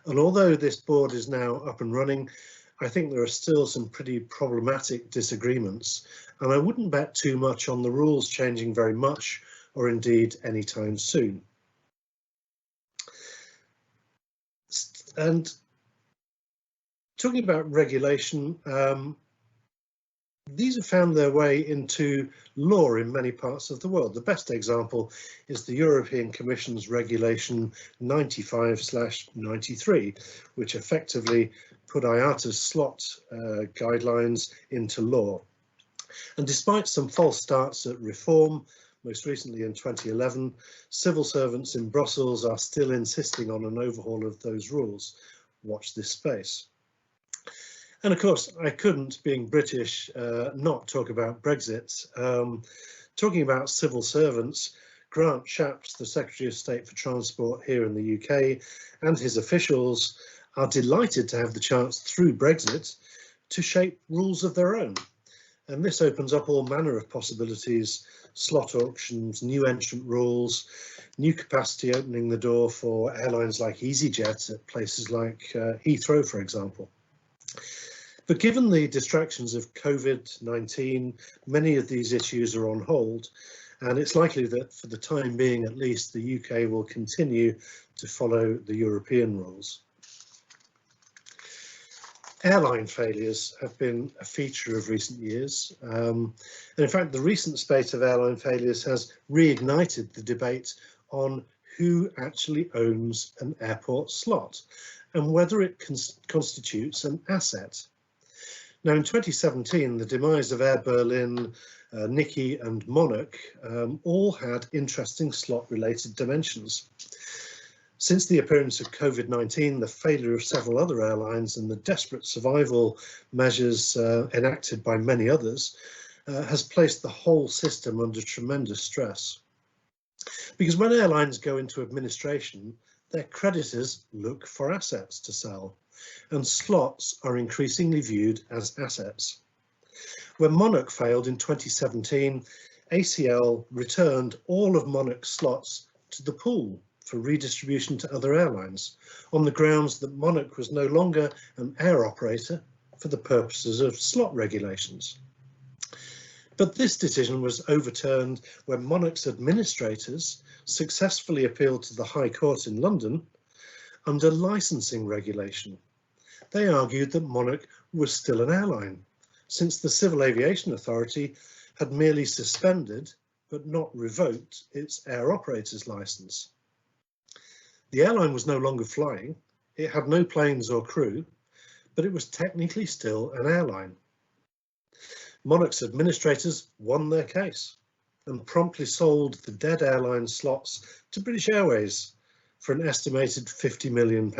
And although this board is now up and running, I think there are still some pretty problematic disagreements, and I wouldn't bet too much on the rules changing very much, or indeed anytime soon. And talking about regulation, these have found their way into law in many parts of the world. The best example is the European Commission's Regulation 95/93, which effectively put IATA's slot guidelines into law. And despite some false starts at reform, most recently in 2011, civil servants in Brussels are still insisting on an overhaul of those rules. Watch this space. And of course, I couldn't, being British, not talk about Brexit. Talking about civil servants, Grant Shapps, the Secretary of State for Transport here in the UK, and his officials are delighted to have the chance through Brexit to shape rules of their own. And this opens up all manner of possibilities: slot auctions, new entrant rules, new capacity opening the door for airlines like EasyJet at places like Heathrow, for example. But given the distractions of COVID-19, many of these issues are on hold, and it's likely that for the time being, at least, the UK will continue to follow the European rules. Airline failures have been a feature of recent years. And in fact, the recent spate of airline failures has reignited the debate on who actually owns an airport slot and whether it constitutes an asset. Now, in 2017, the demise of Air Berlin, Niki and Monarch all had interesting slot-related dimensions. Since the appearance of COVID-19, the failure of several other airlines and the desperate survival measures enacted by many others has placed the whole system under tremendous stress. Because when airlines go into administration, their creditors look for assets to sell, and slots are increasingly viewed as assets. When Monarch failed in 2017, ACL returned all of Monarch's slots to the pool for redistribution to other airlines on the grounds that Monarch was no longer an air operator for the purposes of slot regulations. But this decision was overturned when Monarch's administrators successfully appealed to the High Court in London under licensing regulation. They argued that Monarch was still an airline, since the Civil Aviation Authority had merely suspended but not revoked its air operator's licence. The airline was no longer flying, it had no planes or crew, but it was technically still an airline. Monarch's administrators won their case and promptly sold the dead airline slots to British Airways for an estimated £50 million.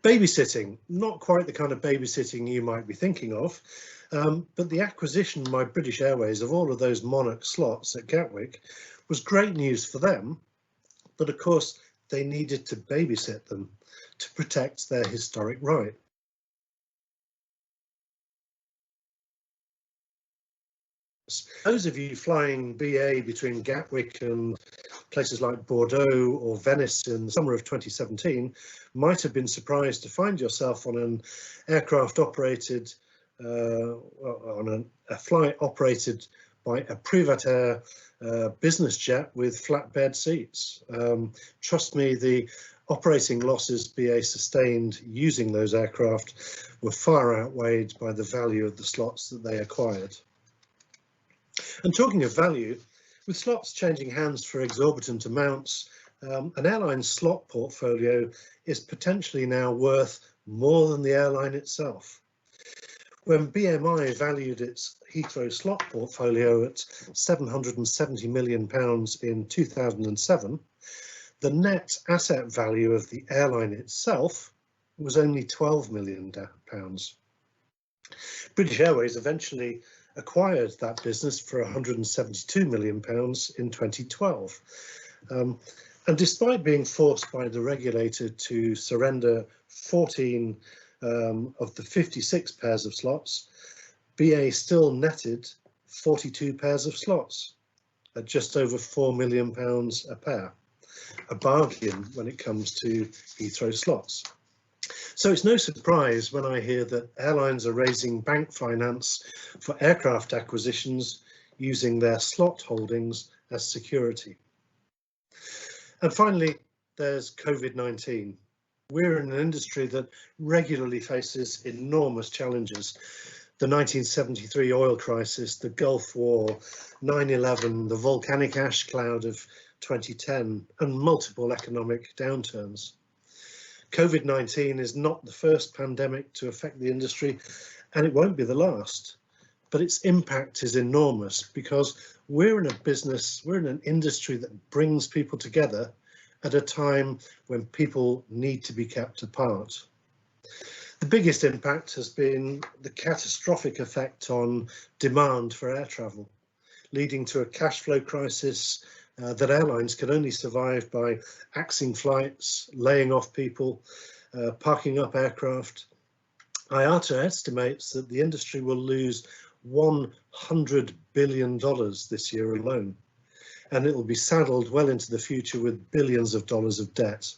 Babysitting, not quite the kind of babysitting you might be thinking of, but the acquisition by British Airways of all of those Monarch slots at Gatwick was great news for them, but of course they needed to babysit them to protect their historic right. Those of you flying BA between Gatwick and places like Bordeaux or Venice in the summer of 2017 might have been surprised to find yourself on an aircraft operated, on a flight operated by a Privateer business jet with flatbed seats. Trust me, the operating losses BA sustained using those aircraft were far outweighed by the value of the slots that they acquired. And talking of value, with slots changing hands for exorbitant amounts, an airline's slot portfolio is potentially now worth more than the airline itself. When BMI valued its Heathrow slot portfolio at £770 million in 2007, the net asset value of the airline itself was only £12 million. British Airways eventually acquired that business for £172 million in 2012. And despite being forced by the regulator to surrender 14 of the 56 pairs of slots, BA still netted 42 pairs of slots at just over £4 million a pair, a bargain when it comes to Heathrow slots. So it's no surprise when I hear that airlines are raising bank finance for aircraft acquisitions using their slot holdings as security. And finally, there's COVID-19. We're in an industry that regularly faces enormous challenges. The 1973 oil crisis, the Gulf War, 9/11, the volcanic ash cloud of 2010, and multiple economic downturns. COVID-19 is not the first pandemic to affect the industry, and it won't be the last, but its impact is enormous because we're in an industry that brings people together at a time when people need to be kept apart. The biggest impact has been the catastrophic effect on demand for air travel, leading to a cash flow crisis that airlines can only survive by axing flights, laying off people, parking up aircraft. IATA estimates that the industry will lose $100 billion this year alone, and it will be saddled well into the future with billions of dollars of debt.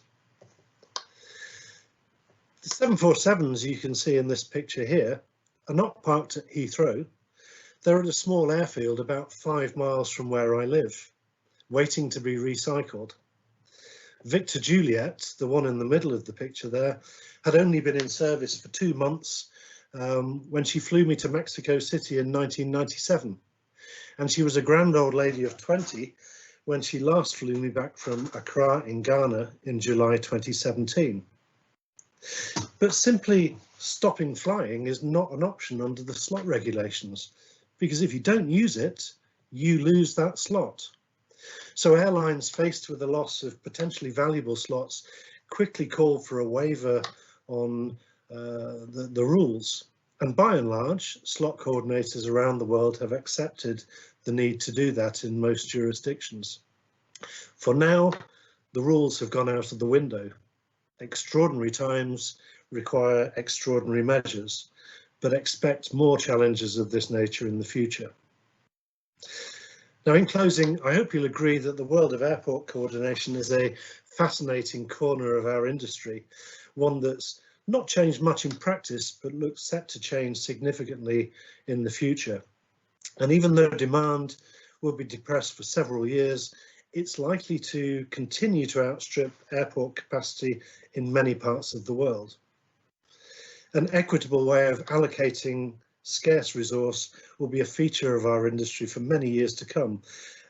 The 747s you can see in this picture here are not parked at Heathrow. They're at a small airfield about 5 miles from where I live, waiting to be recycled. Victor Juliet, the one in the middle of the picture there, had only been in service for 2 months when she flew me to Mexico City in 1997. And she was a grand old lady of 20 when she last flew me back from Accra in Ghana in July 2017. But simply stopping flying is not an option under the slot regulations, because if you don't use it, you lose that slot. So airlines faced with the loss of potentially valuable slots quickly called for a waiver on the rules. And by and large, slot coordinators around the world have accepted the need to do that in most jurisdictions. For now, the rules have gone out of the window. Extraordinary times require extraordinary measures, but expect more challenges of this nature in the future. Now, in closing, I hope you'll agree that the world of airport coordination is a fascinating corner of our industry, one that's not changed much in practice, but looks set to change significantly in the future. And even though demand will be depressed for several years, it's likely to continue to outstrip airport capacity in many parts of the world. An equitable way of allocating scarce resource will be a feature of our industry for many years to come.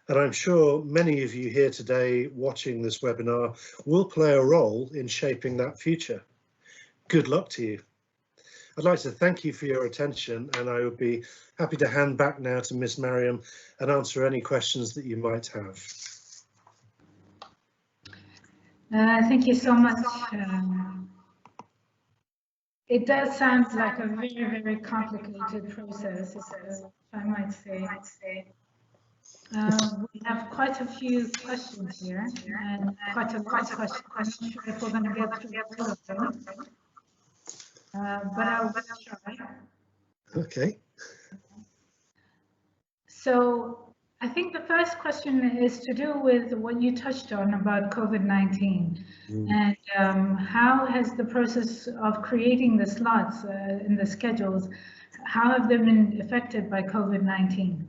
And I'm sure many of you here today watching this webinar will play a role in shaping that future. Good luck to you. I'd like to thank you for your attention, and I would be happy to hand back now to Miss Mariam and answer any questions that you might have. Thank you so much. It does sound like a very, very complicated process, I might say. We have quite a few questions here, and quite a lot of questions. I'm not sure if we're going to get through all of them, but I'll try. Okay. So I think the first question is to do with what you touched on about COVID-19 and how has the process of creating the slots in the schedules, how have they been affected by COVID-19?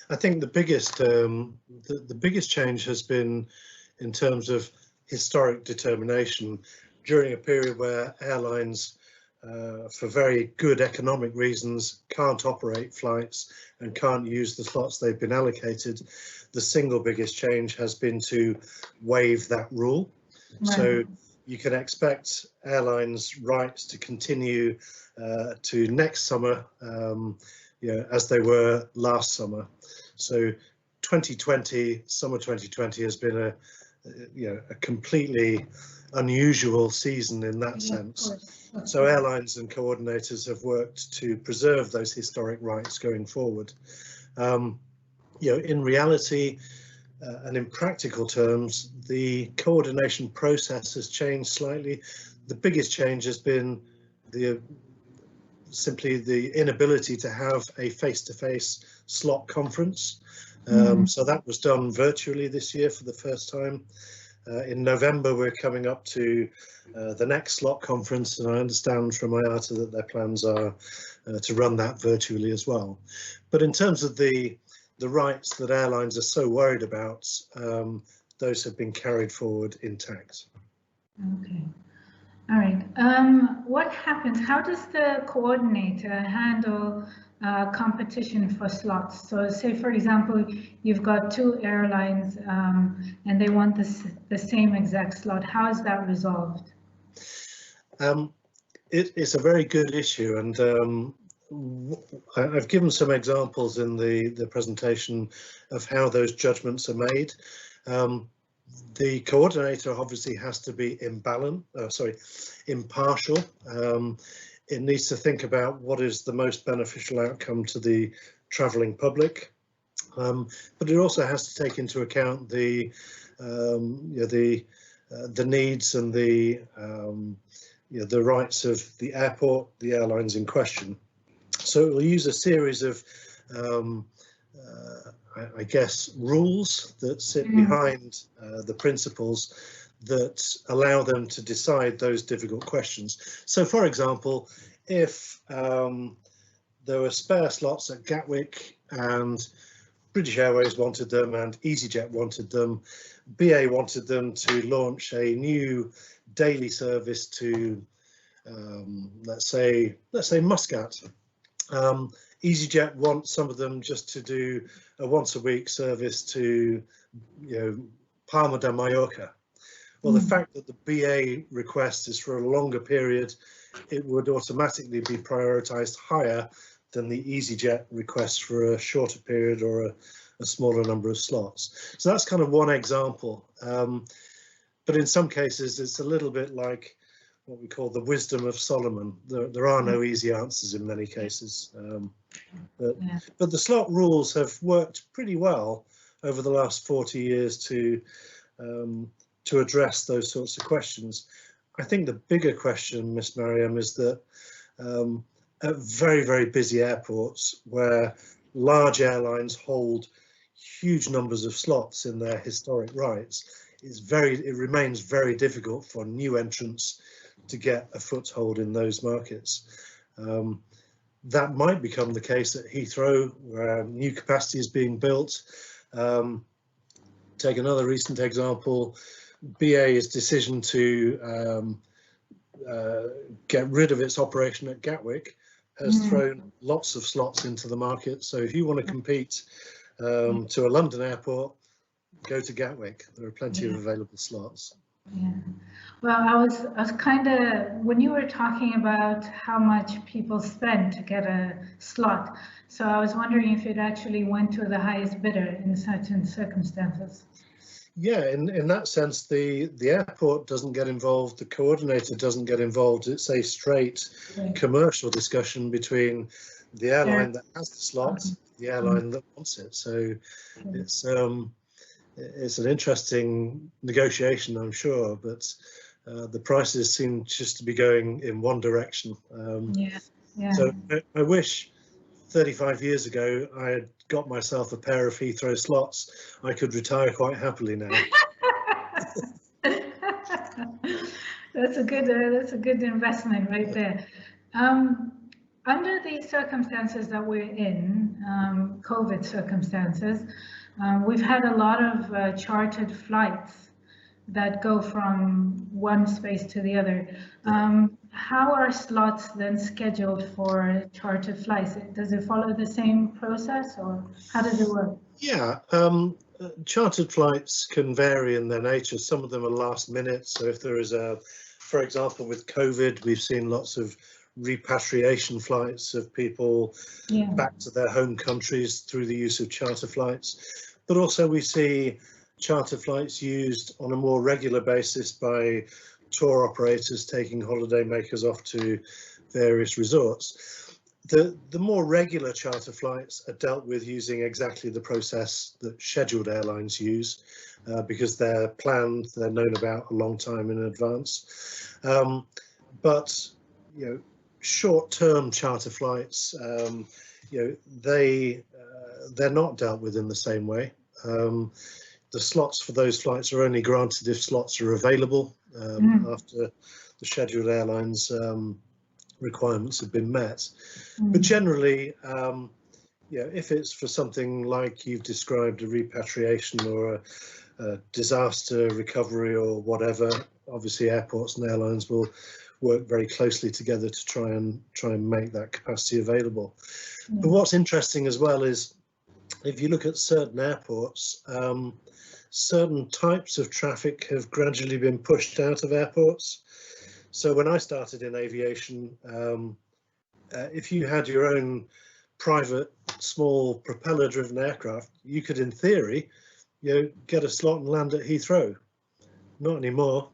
I think the biggest change has been in terms of historic determination during a period where airlines, for very good economic reasons, can't operate flights and can't use the slots they've been allocated. The single biggest change has been to waive that rule. Right. So you can expect airlines' rights to continue to next summer, as they were last summer. So 2020, summer 2020 has been a completely unusual season in that sense. So airlines and coordinators have worked to preserve those historic rights going forward. In reality and in practical terms, the coordination process has changed slightly. The biggest change has been simply the inability to have a face-to-face slot conference. So that was done virtually this year for the first time. In November, we're coming up to the next slot conference, and I understand from IATA that their plans are to run that virtually as well. But in terms of the rights that airlines are so worried about, those have been carried forward intact. Okay. All right. What happens? How does the coordinator handle competition for slots? So say, for example, you've got two airlines and they want the same exact slot. How is that resolved? It's a very good issue, and I've given some examples in the presentation of how those judgments are made. The coordinator obviously has to be impartial. It needs to think about what is the most beneficial outcome to the travelling public, but it also has to take into account the needs and the rights of the airport, the airlines in question. So it will use a series of I guess, rules that sit behind the principles that allow them to decide those difficult questions. So, for example, if there were spare slots at Gatwick and British Airways wanted them and EasyJet wanted them, BA wanted them to launch a new daily service to, let's say Muscat. EasyJet wants some of them just to do a once-a-week service to, Palma de Mallorca. Well, the fact that the BA request is for a longer period, it would automatically be prioritised higher than the EasyJet request for a shorter period or a smaller number of slots. So that's kind of one example. But in some cases, it's a little bit like what we call the wisdom of Solomon. There are no easy answers in many cases. But the slot rules have worked pretty well over the last 40 years to to address those sorts of questions. I think the bigger question, Miss Mariam, is that at very, very busy airports where large airlines hold huge numbers of slots in their historic rights, it remains very difficult for new entrants to get a foothold in those markets. That might become the case at Heathrow, where new capacity is being built. Take another recent example, BA's decision to get rid of its operation at Gatwick has thrown lots of slots into the market. So if you want to compete to a London airport, go to Gatwick. There are plenty of available slots. Yeah. Well, I was kind of, when you were talking about how much people spend to get a slot, so I was wondering if it actually went to the highest bidder in certain circumstances. Yeah, in that sense, the airport doesn't get involved, the coordinator doesn't get involved. It's a straight commercial discussion between the airline that has the slot, the airline that wants it. So it's an interesting negotiation, I'm sure, but the prices seem just to be going in one direction. So I wish 35 years ago I had got myself a pair of Heathrow slots. I could retire quite happily now. That's a good investment right there. Under the circumstances that we're in, COVID circumstances, we've had a lot of chartered flights that go from one space to the other. How are slots then scheduled for chartered flights? Does it follow the same process, or how does it work? Yeah, chartered flights can vary in their nature. Some of them are last minute. So if there is for example, with COVID, we've seen lots of repatriation flights of people back to their home countries through the use of charter flights. But also we see charter flights used on a more regular basis by tour operators taking holiday makers off to various resorts. The more regular charter flights are dealt with using exactly the process that scheduled airlines use, because they're planned, they're known about a long time in advance. But short-term charter flights, they're not dealt with in the same way. The slots for those flights are only granted if slots are available after the scheduled airlines requirements have been met. But generally, if it's for something like you've described, a repatriation or a disaster recovery or whatever, obviously airports and airlines will work very closely together to try and make that capacity available. But what's interesting as well is if you look at certain airports, certain types of traffic have gradually been pushed out of airports. So when I started in aviation, if you had your own private small propeller driven aircraft, you could in theory get a slot and land at Heathrow. Not anymore.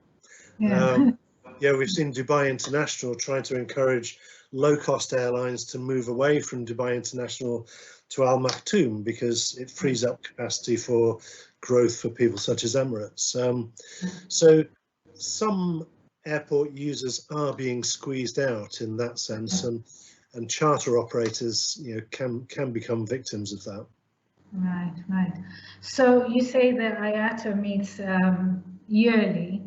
We've seen Dubai International trying to encourage low-cost airlines to move away from Dubai International to Al Maktoum because it frees up capacity for growth for people such as Emirates. So some airport users are being squeezed out in that sense, and charter operators can become victims of that. Right. So you say that IATA meets yearly.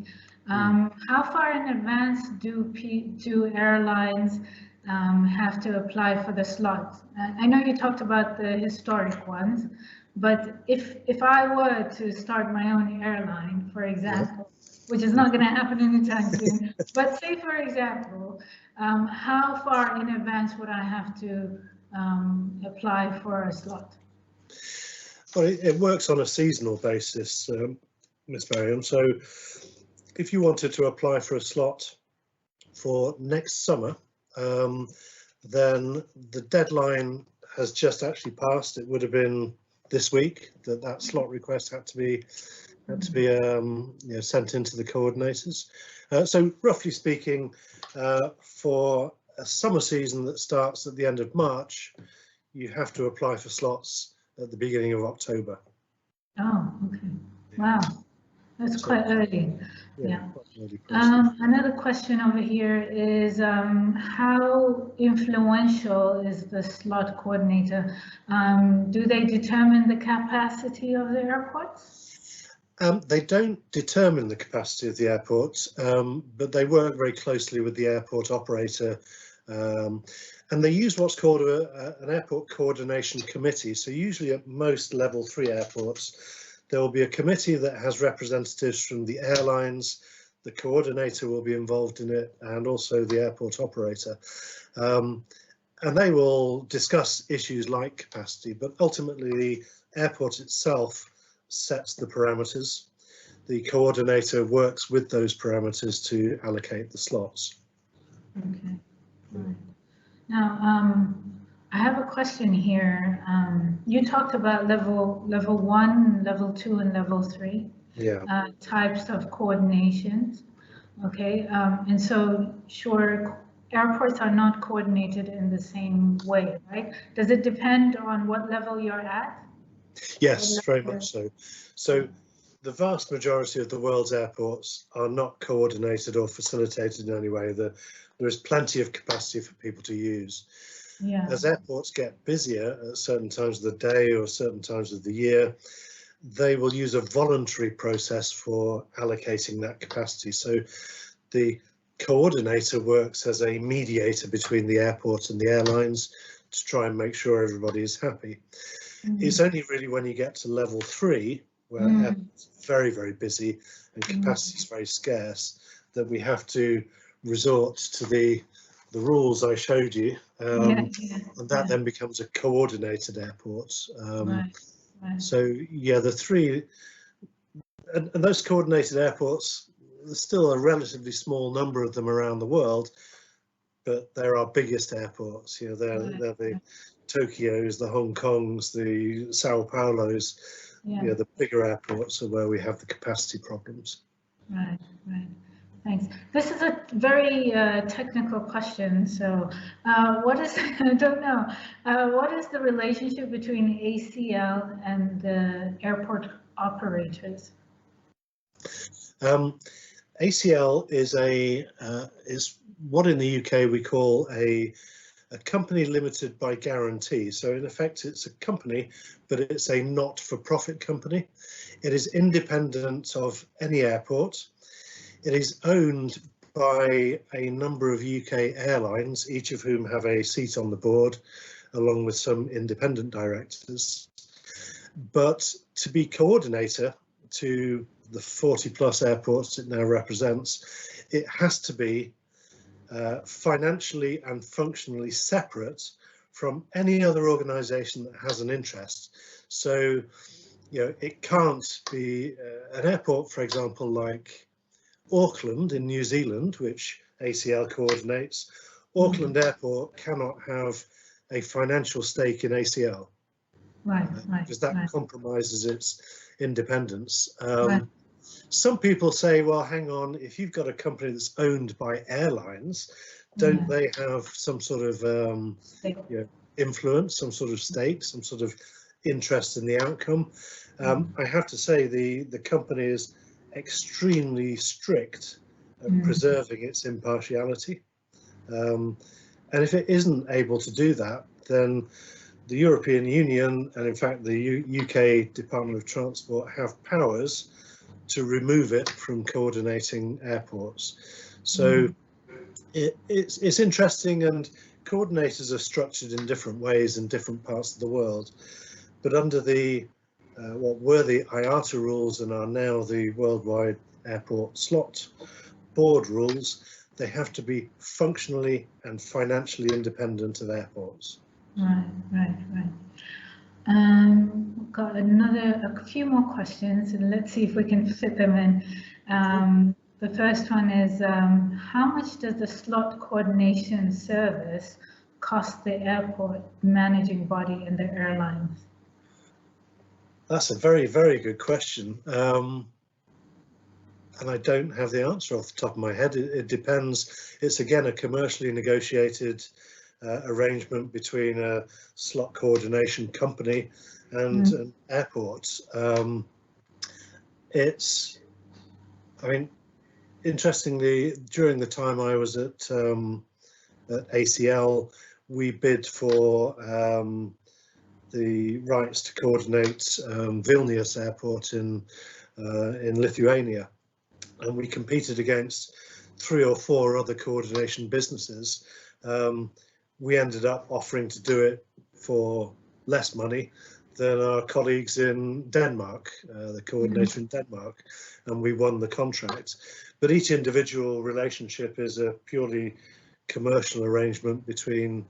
How far in advance do airlines have to apply for the slots? I know you talked about the historic ones, but if I were to start my own airline, for example, which is not going to happen anytime soon, but say for example, how far in advance would I have to apply for a slot? Well, it works on a seasonal basis, Ms. Mariam. So if you wanted to apply for a slot for next summer, then the deadline has just actually passed. It would have been this week that slot request had to be sent into the coordinators. So roughly speaking, for a summer season that starts at the end of March, you have to apply for slots at the beginning of October. Oh, okay. Wow. That's So, quite early. yeah, Yeah. quite an early process. Another question over here is how influential is the slot coordinator? Do they determine the capacity of the airports? They don't determine the capacity of the airports, but they work very closely with the airport operator, and they use what's called an airport coordination committee. So usually at most level 3 airports, there will be a committee that has representatives from the airlines, the coordinator will be involved in it, and also the airport operator. And they will discuss issues like capacity, but ultimately the airport itself sets the parameters. The coordinator works with those parameters to allocate the slots. Okay. Right. Now, I have a question here. You talked about level 1, level 2, and level 3 types of coordinations. Okay, and so sure, airports are not coordinated in the same way, right? Does it depend on what level you're at? Yes, very much so. So the vast majority of the world's airports are not coordinated or facilitated in any way. There is plenty of capacity for people to use. Yeah. As airports get busier at certain times of the day or certain times of the year, they will use a voluntary process for allocating that capacity. So the coordinator works as a mediator between the airport and the airlines to try and make sure everybody is happy. It's only really when you get to level 3, where airports are very, very busy and capacity is very scarce, that we have to resort to the rules I showed you, and that then becomes a coordinated airport. Right. So yeah, the 3, and those coordinated airports, there's still a relatively small number of them around the world, but they're our biggest airports. You know, they're the Tokyos, the Hong Kongs, the Sao Paulos. You know, the bigger airports are where we have the capacity problems. Right, right. Thanks. This is a very technical question. So, what is I don't know. What is the relationship between ACL and the airport operators? ACL is what in the UK we call a company limited by guarantee. So in effect, it's a company, but it's a not-for-profit company. It is independent of any airport. It is owned by a number of UK airlines, each of whom have a seat on the board, along with some independent directors. But to be coordinator to the 40 plus airports it now represents, it has to be financially and functionally separate from any other organisation that has an interest. So, you know, it can't be an airport, for example, like Auckland in New Zealand, which ACL coordinates. Auckland Airport cannot have a financial stake in ACL. Right, because that compromises its independence. Right. Some people say, well, hang on, if you've got a company that's owned by airlines, don't they have some sort of you know, influence, some sort of stake, some sort of interest in the outcome? I have to say the company is extremely strict at preserving its impartiality. And if it isn't able to do that, then the European Union and in fact the UK Department of Transport have powers to remove it from coordinating airports. So it's interesting, and coordinators are structured in different ways in different parts of the world. But under the what were the IATA rules and are now the Worldwide Airport Slot Board rules, they have to be functionally and financially independent of airports. Right. We've got a few more questions, and let's see if we can fit them in. The first one is, how much does the slot coordination service cost the airport managing body and the airlines? That's a very, very good question. And I don't have the answer off the top of my head. It depends. It's again a commercially negotiated arrangement between a slot coordination company and an airport. It's I mean, interestingly, during the time I was at ACL, we bid for the rights to coordinate Vilnius Airport in Lithuania, and we competed against 3 or 4 other coordination businesses. We ended up offering to do it for less money than our colleagues in Denmark, the coordinator in Denmark, and we won the contract. But each individual relationship is a purely commercial arrangement between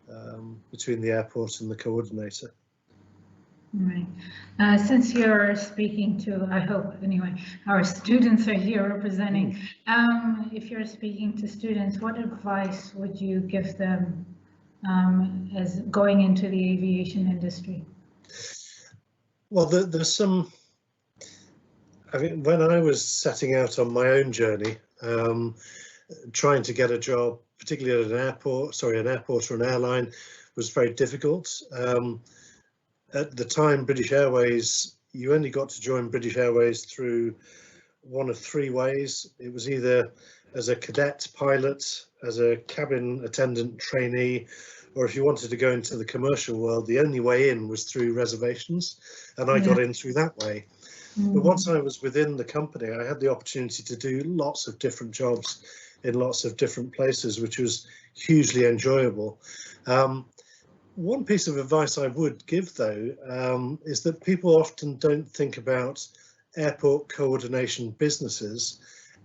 the airport and the coordinator. Right. Since you're speaking to, I hope anyway, our students are here representing. If you're speaking to students, what advice would you give them as going into the aviation industry? Well, there's some. I mean, when I was setting out on my own journey, trying to get a job, particularly at an airport or an airline, was very difficult. At the time, British Airways, you only got to join British Airways through one of 3 ways. It was either as a cadet pilot, as a cabin attendant trainee, or if you wanted to go into the commercial world, the only way in was through reservations, and I got in through that way. But once I was within the company, I had the opportunity to do lots of different jobs in lots of different places, which was hugely enjoyable. One piece of advice I would give, though, is that people often don't think about airport coordination businesses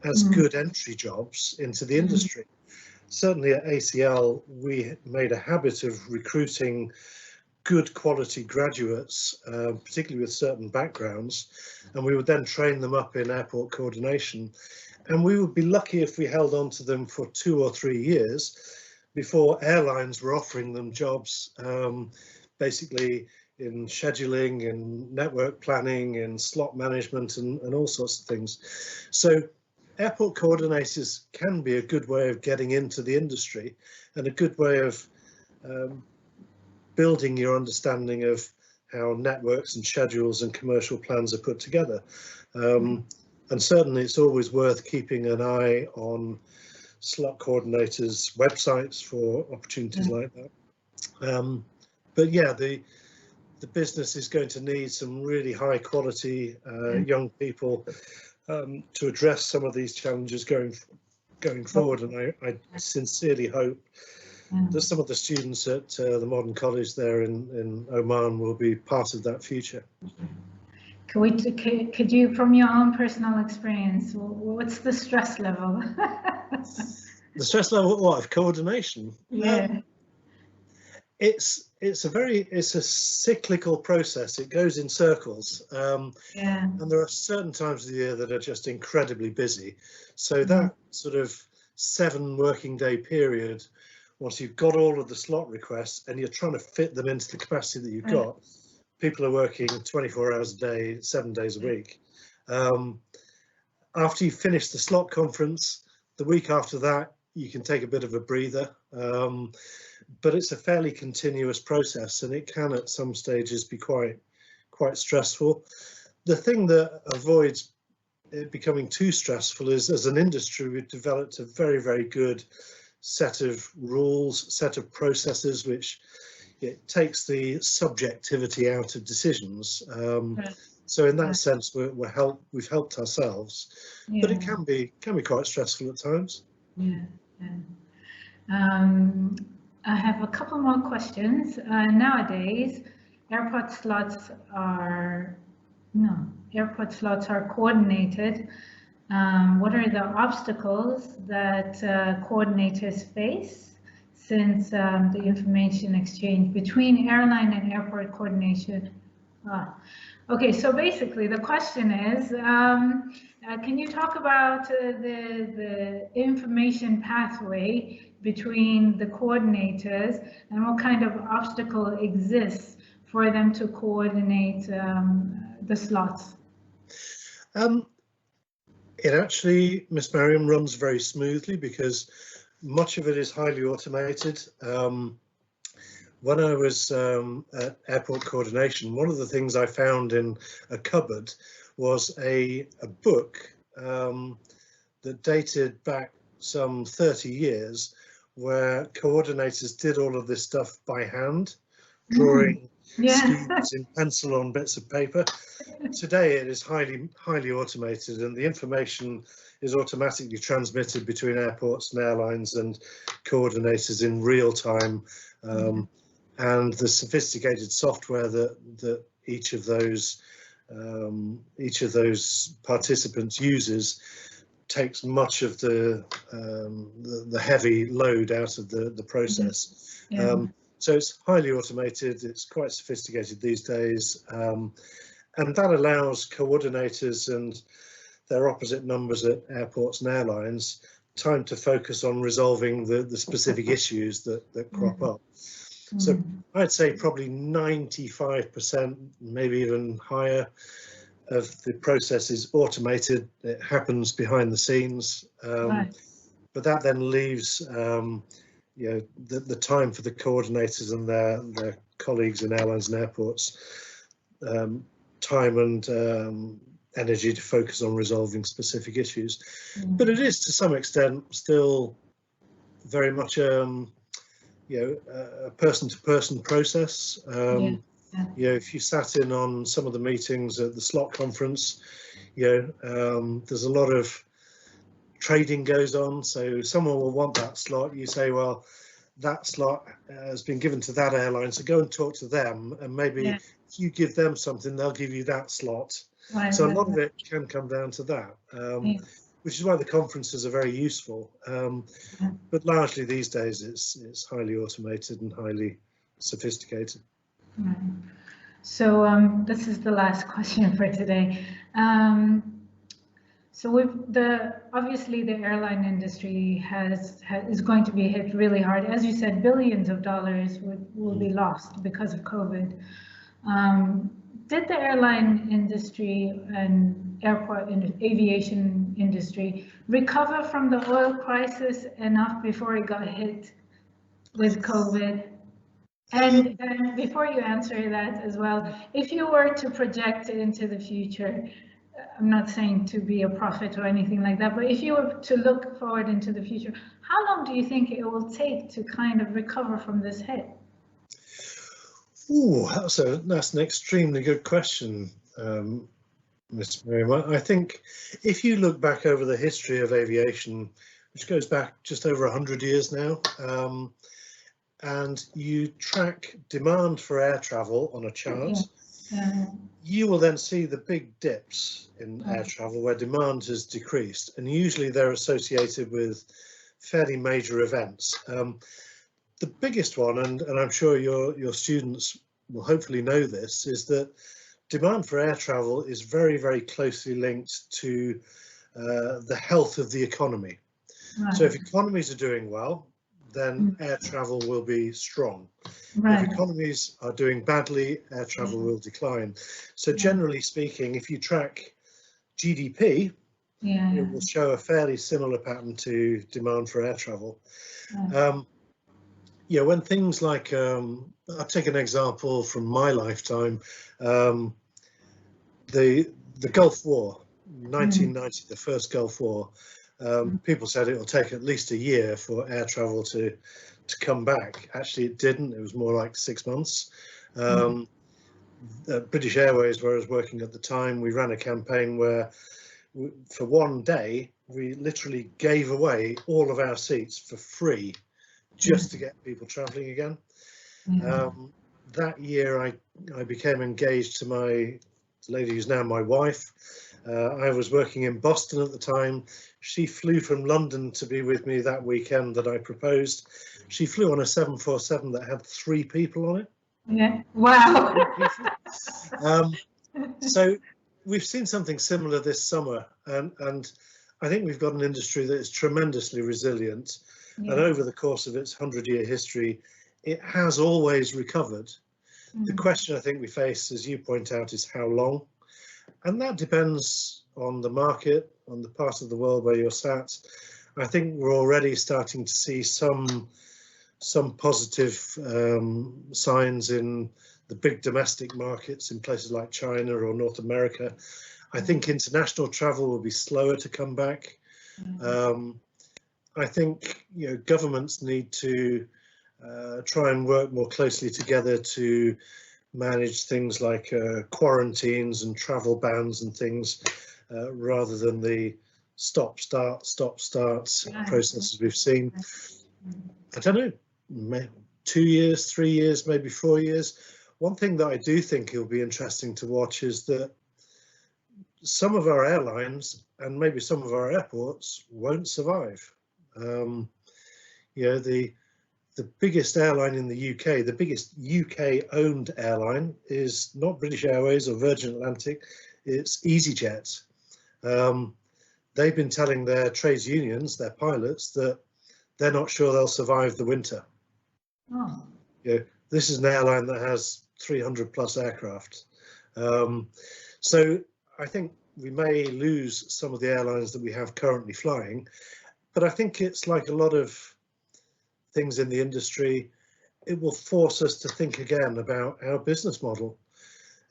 as good entry jobs into the industry. Certainly at ACL, we made a habit of recruiting good quality graduates, particularly with certain backgrounds, and we would then train them up in airport coordination. And we would be lucky if we held on to them for 2 or 3 years before airlines were offering them jobs, basically in scheduling and network planning and slot management and all sorts of things. So airport coordinators can be a good way of getting into the industry and a good way of building your understanding of how networks and schedules and commercial plans are put together. And certainly it's always worth keeping an eye on slot coordinators' websites for opportunities like that. But yeah, the business is going to need some really high quality young people to address some of these challenges going forward. And I sincerely hope that some of the students at the Modern College there in Oman will be part of that future. Could you, from your own personal experience, what's the stress level? The stress level, what, of coordination? Yeah. It's a cyclical process. It goes in circles. And there are certain times of the year that are just incredibly busy. So that sort of 7 working day period, once you've got all of the slot requests and you're trying to fit them into the capacity that you've got, people are working 24 hours a day, 7 days a week. After you finish the slot conference, the week after that, you can take a bit of a breather. But it's a fairly continuous process, and it can at some stages be quite stressful. The thing that avoids it becoming too stressful is, as an industry, we've developed a very, very good set of rules, set of processes, which it takes the subjectivity out of decisions. So in that sense, we've helped ourselves, but it can be quite stressful at times. I have a couple more questions. Nowadays, airport slots are coordinated. What are the obstacles that coordinators face since the information exchange between airline and airport coordination? Okay, so basically the question is, can you talk about the information pathway between the coordinators and what kind of obstacle exists for them to coordinate the slots? It actually, Miss Mariam, runs very smoothly because much of it is highly automated. When I was at airport coordination, one of the things I found in a cupboard was a book that dated back some 30 years, where coordinators did all of this stuff by hand, drawing schemes in pencil on bits of paper. Today it is highly automated, and the information is automatically transmitted between airports and airlines and coordinators in real time, and the sophisticated software that each of those participants uses takes much of the heavy load out of the process. So it's highly automated, it's quite sophisticated these days, and that allows coordinators and their opposite numbers at airports and airlines time to focus on resolving the specific issues that crop up. So I'd say probably 95%, maybe even higher, of the process is automated. It happens behind the scenes, but that then leaves the time for the coordinators and their colleagues in airlines and airports, time and energy to focus on resolving specific issues. But it is to some extent still very much a person-to-person process. If you sat in on some of the meetings at the slot conference, there's a lot of trading goes on. So someone will want that slot. You say, well, that slot has been given to that airline, so go and talk to them, and maybe if you give them something, they'll give you that slot. So a lot of it can come down to that, which is why the conferences are very useful. But largely these days, it's highly automated and highly sophisticated. So this is the last question for today. So obviously the airline industry is going to be hit really hard. As you said, billions of dollars will be lost because of COVID. Did the airline industry and aviation industry recover from the oil crisis enough before it got hit with COVID? And before you answer that as well, if you were to project into the future, I'm not saying to be a prophet or anything like that, but if you were to look forward into the future, how long do you think it will take to kind of recover from this hit? Ooh, that's an extremely good question, Ms. Miriam. I think if you look back over the history of aviation, which goes back just over 100 years now, and you track demand for air travel on a chart, you will then see the big dips in air travel where demand has decreased, and usually they're associated with fairly major events. The biggest one, and I'm sure your students will hopefully know this, is that demand for air travel is very, very closely linked to the health of the economy. So if economies are doing well, then air travel will be strong. If economies are doing badly, air travel will decline. So generally speaking, if you track GDP, it will show a fairly similar pattern to demand for air travel. When things like, I'll take an example from my lifetime, the Gulf War, 1990, the first Gulf War. People said it will take at least a year for air travel to come back. Actually, it didn't. It was more like 6 months. British Airways, where I was working at the time, we ran a campaign where for one day, we literally gave away all of our seats for free just to get people traveling again. That year, I became engaged to the lady who's now my wife. I was working in Boston at the time. She flew from London to be with me that weekend that I proposed. She flew on a 747 that had 3 people on it. Wow. So we've seen something similar this summer, and I think we've got an industry that is tremendously resilient. And over the course of its 100-year history, it has always recovered. The question I think we face, as you point out, is how long? And that depends on the market, on the part of the world where you're sat. I think we're already starting to see some positive signs in the big domestic markets in places like China or North America. I think international travel will be slower to come back. I think governments need to try and work more closely together to manage things like quarantines and travel bans and things, rather than the stop-start processes we've seen. I don't know, 2 years, 3 years, maybe 4 years. One thing that I do think will be interesting to watch is that some of our airlines and maybe some of our airports won't survive. The biggest airline in the UK, the biggest UK-owned airline is not British Airways or Virgin Atlantic, it's EasyJet. They've been telling their trades unions, their pilots, that they're not sure they'll survive the winter. Oh. This is an airline that has 300 plus aircraft. So I think we may lose some of the airlines that we have currently flying, but I think it's like a lot of things in the industry, it will force us to think again about our business model.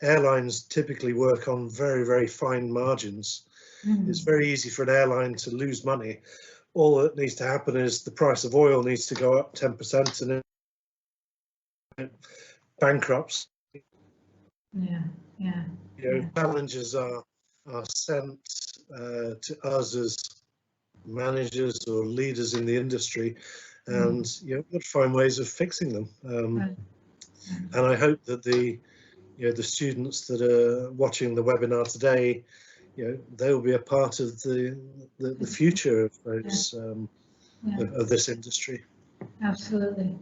Airlines typically work on very, very fine margins. It's very easy for an airline to lose money. All that needs to happen is the price of oil needs to go up 10% and it bankrupts. Challenges are sent to us as managers or leaders in the industry, and we've got to find ways of fixing them. And I hope that the students that are watching the webinar today, they will be a part of the future of those of this industry. Absolutely.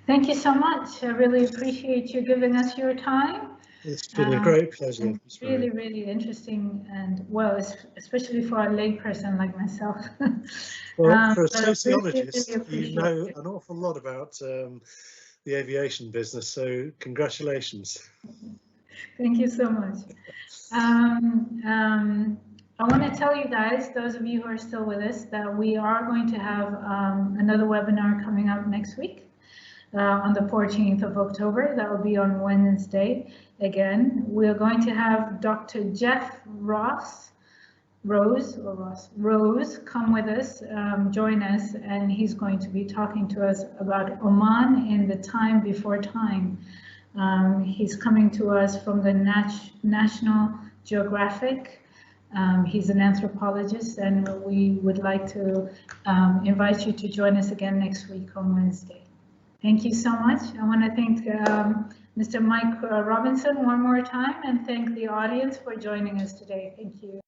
Thank you so much. I really appreciate you giving us your time. It's been a great pleasure. It's really, really interesting, and well, especially for a layperson like myself. Well, for a sociologist, you know an awful lot about the aviation business, so congratulations. Thank you so much. I want to tell you guys, those of you who are still with us, that we are going to have another webinar coming up next week on the 14th of October. That will be on Wednesday. Again, we're going to have Dr. Jeff Rose come with us, join us, and he's going to be talking to us about Oman in the time before time. He's coming to us from the National Geographic. He's an anthropologist, and we would like to invite you to join us again next week on Wednesday. Thank you so much. I want to thank Mr. Mike Robinson one more time, and thank the audience for joining us today. Thank you.